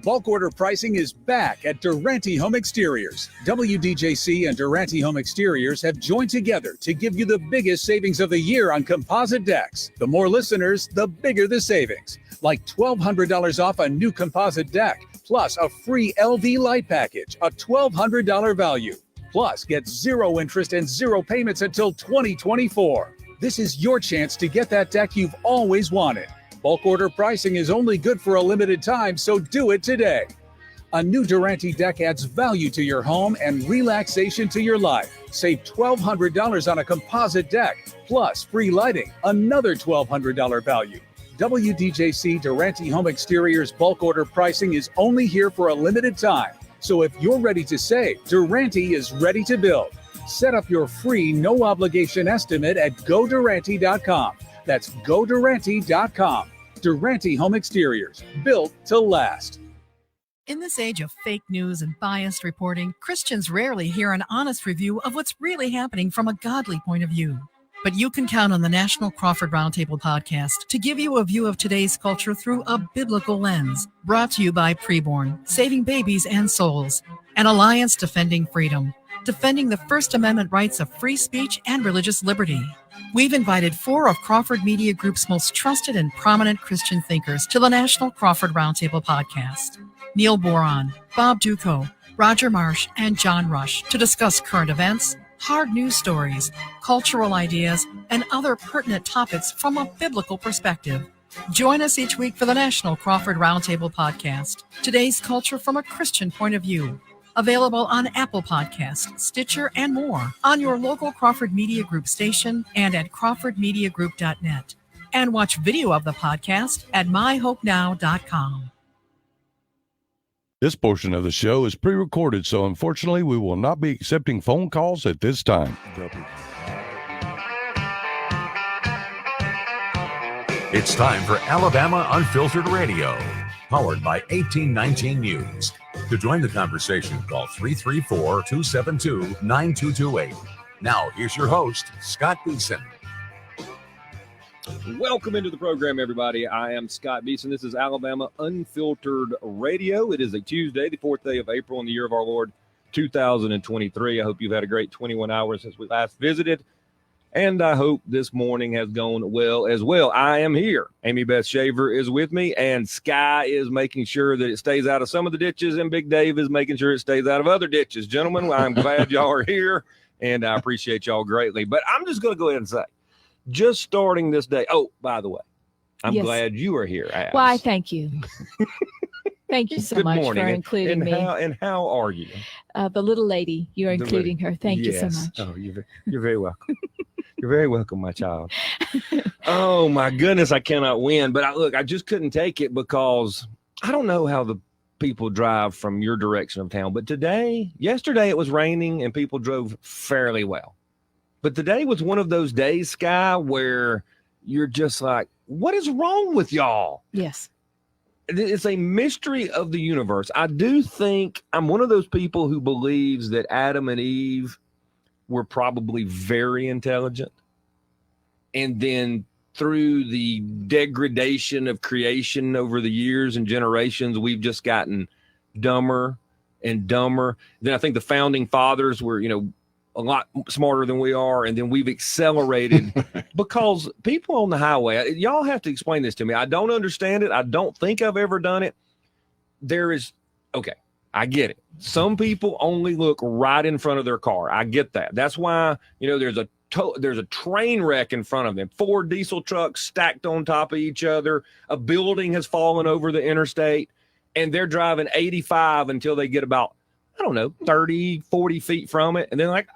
Bulk order pricing is back at Durante Home Exteriors. WDJC and Durante Home Exteriors have joined together to give you the biggest savings of the year on composite decks. The more listeners, the bigger the savings. Like $1,200 off a new composite deck, plus a free LV light package, a $1,200 value. Plus, get 0 interest and 0 payments until 2024. This is your chance to get that deck you've always wanted. Bulk order pricing is only good for a limited time, so do it today. A new Durante deck adds value to your home and relaxation to your life. Save $1,200 on a composite deck, plus free lighting, another $1,200 value. WDJC Durante Home Exteriors bulk order pricing is only here for a limited time. So if you're ready to save, Durante is ready to build. Set up your free no-obligation estimate at GoDurante.com. That's GoDurante.com. Durante Home Exteriors, built to last. In this age of fake news and biased reporting, Christians rarely hear an honest review of what's really happening from a godly point of view. But you can count on the National Crawford Roundtable podcast to give you a view of today's culture through a biblical lens. Brought to you by Preborn, Saving Babies and Souls, an alliance defending freedom, defending the First Amendment rights of free speech and religious liberty. We've invited 4 of Crawford Media Group's most trusted and prominent Christian thinkers to the National Crawford Roundtable podcast. Neil Boron, Bob Duco, Roger Marsh, and John Rush to discuss current events, hard news stories, cultural ideas, and other pertinent topics from a biblical perspective. Join us each week for the National Crawford Roundtable podcast, today's culture from a Christian point of view. Available on Apple Podcasts, Stitcher, and more, on your local Crawford Media Group station and at crawfordmediagroup.net. And watch video of the podcast at myhopenow.com. This portion of the show is pre-recorded, so unfortunately we will not be accepting phone calls at this time. It's time for Alabama Unfiltered Radio, powered by 1819 News. To join the conversation, call 334-272-9228. Now, here's your host, Scott Beeson. Welcome into the program, everybody. I am Scott Beeson. This is Alabama Unfiltered Radio. It is a Tuesday, the 4th day of April in the year of our Lord, 2023. I hope you've had a great 21 hours since we last visited, and I hope this morning has gone well as well. I am here. Amy Beth Shaver is with me, and Sky is making sure that it stays out of some of the ditches, and Big Dave is making sure it stays out of other ditches. Gentlemen, I'm glad y'all are here, and I appreciate y'all greatly. But I'm just going to go ahead and say, just starting this day. Oh, by the way, I'm glad you are here. Abs. Why, thank you. Thank you so much for including me. And how are you? The little lady, you're including her. Thank you so much. Oh, you're very welcome. You're very welcome, my child. Oh, my goodness, I cannot win. But I just couldn't take it because I don't know how the people drive from your direction of town. But yesterday it was raining and people drove fairly well. But today was one of those days, Sky, where you're just like, what is wrong with y'all? Yes. It's a mystery of the universe. I do think I'm one of those people who believes that Adam and Eve were probably very intelligent. And then through the degradation of creation over the years and generations, we've just gotten dumber and dumber. Then I think the founding fathers were, a lot smarter than we are, and then we've accelerated because people on the highway, y'all have to explain this to me. I don't understand it. I don't think I've ever done it. I get it. Some people only look right in front of their car. I get that. That's why, there's a train wreck in front of them. 4 diesel trucks stacked on top of each other. A building has fallen over the interstate, and they're driving 85 until they get about, 30, 40 feet from it. And then like,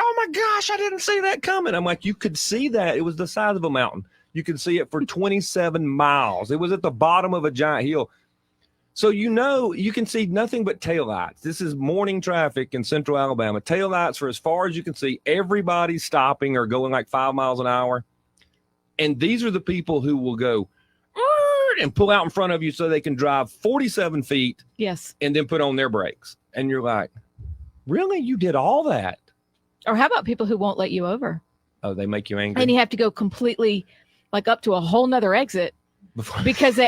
oh my gosh, I didn't see that coming. I'm like, you could see that. It was the size of a mountain. You could see it for 27 miles. It was at the bottom of a giant hill. So, you can see nothing but taillights. This is morning traffic in central Alabama. Taillights for as far as you can see. Everybody's stopping or going like 5 miles an hour. And these are the people who will go and pull out in front of you so they can drive 47 feet. Yes. And then put on their brakes. And you're like, really? You did all that? Or how about people who won't let you over? Oh, they make you angry. And you have to go completely up to a whole nother exit because they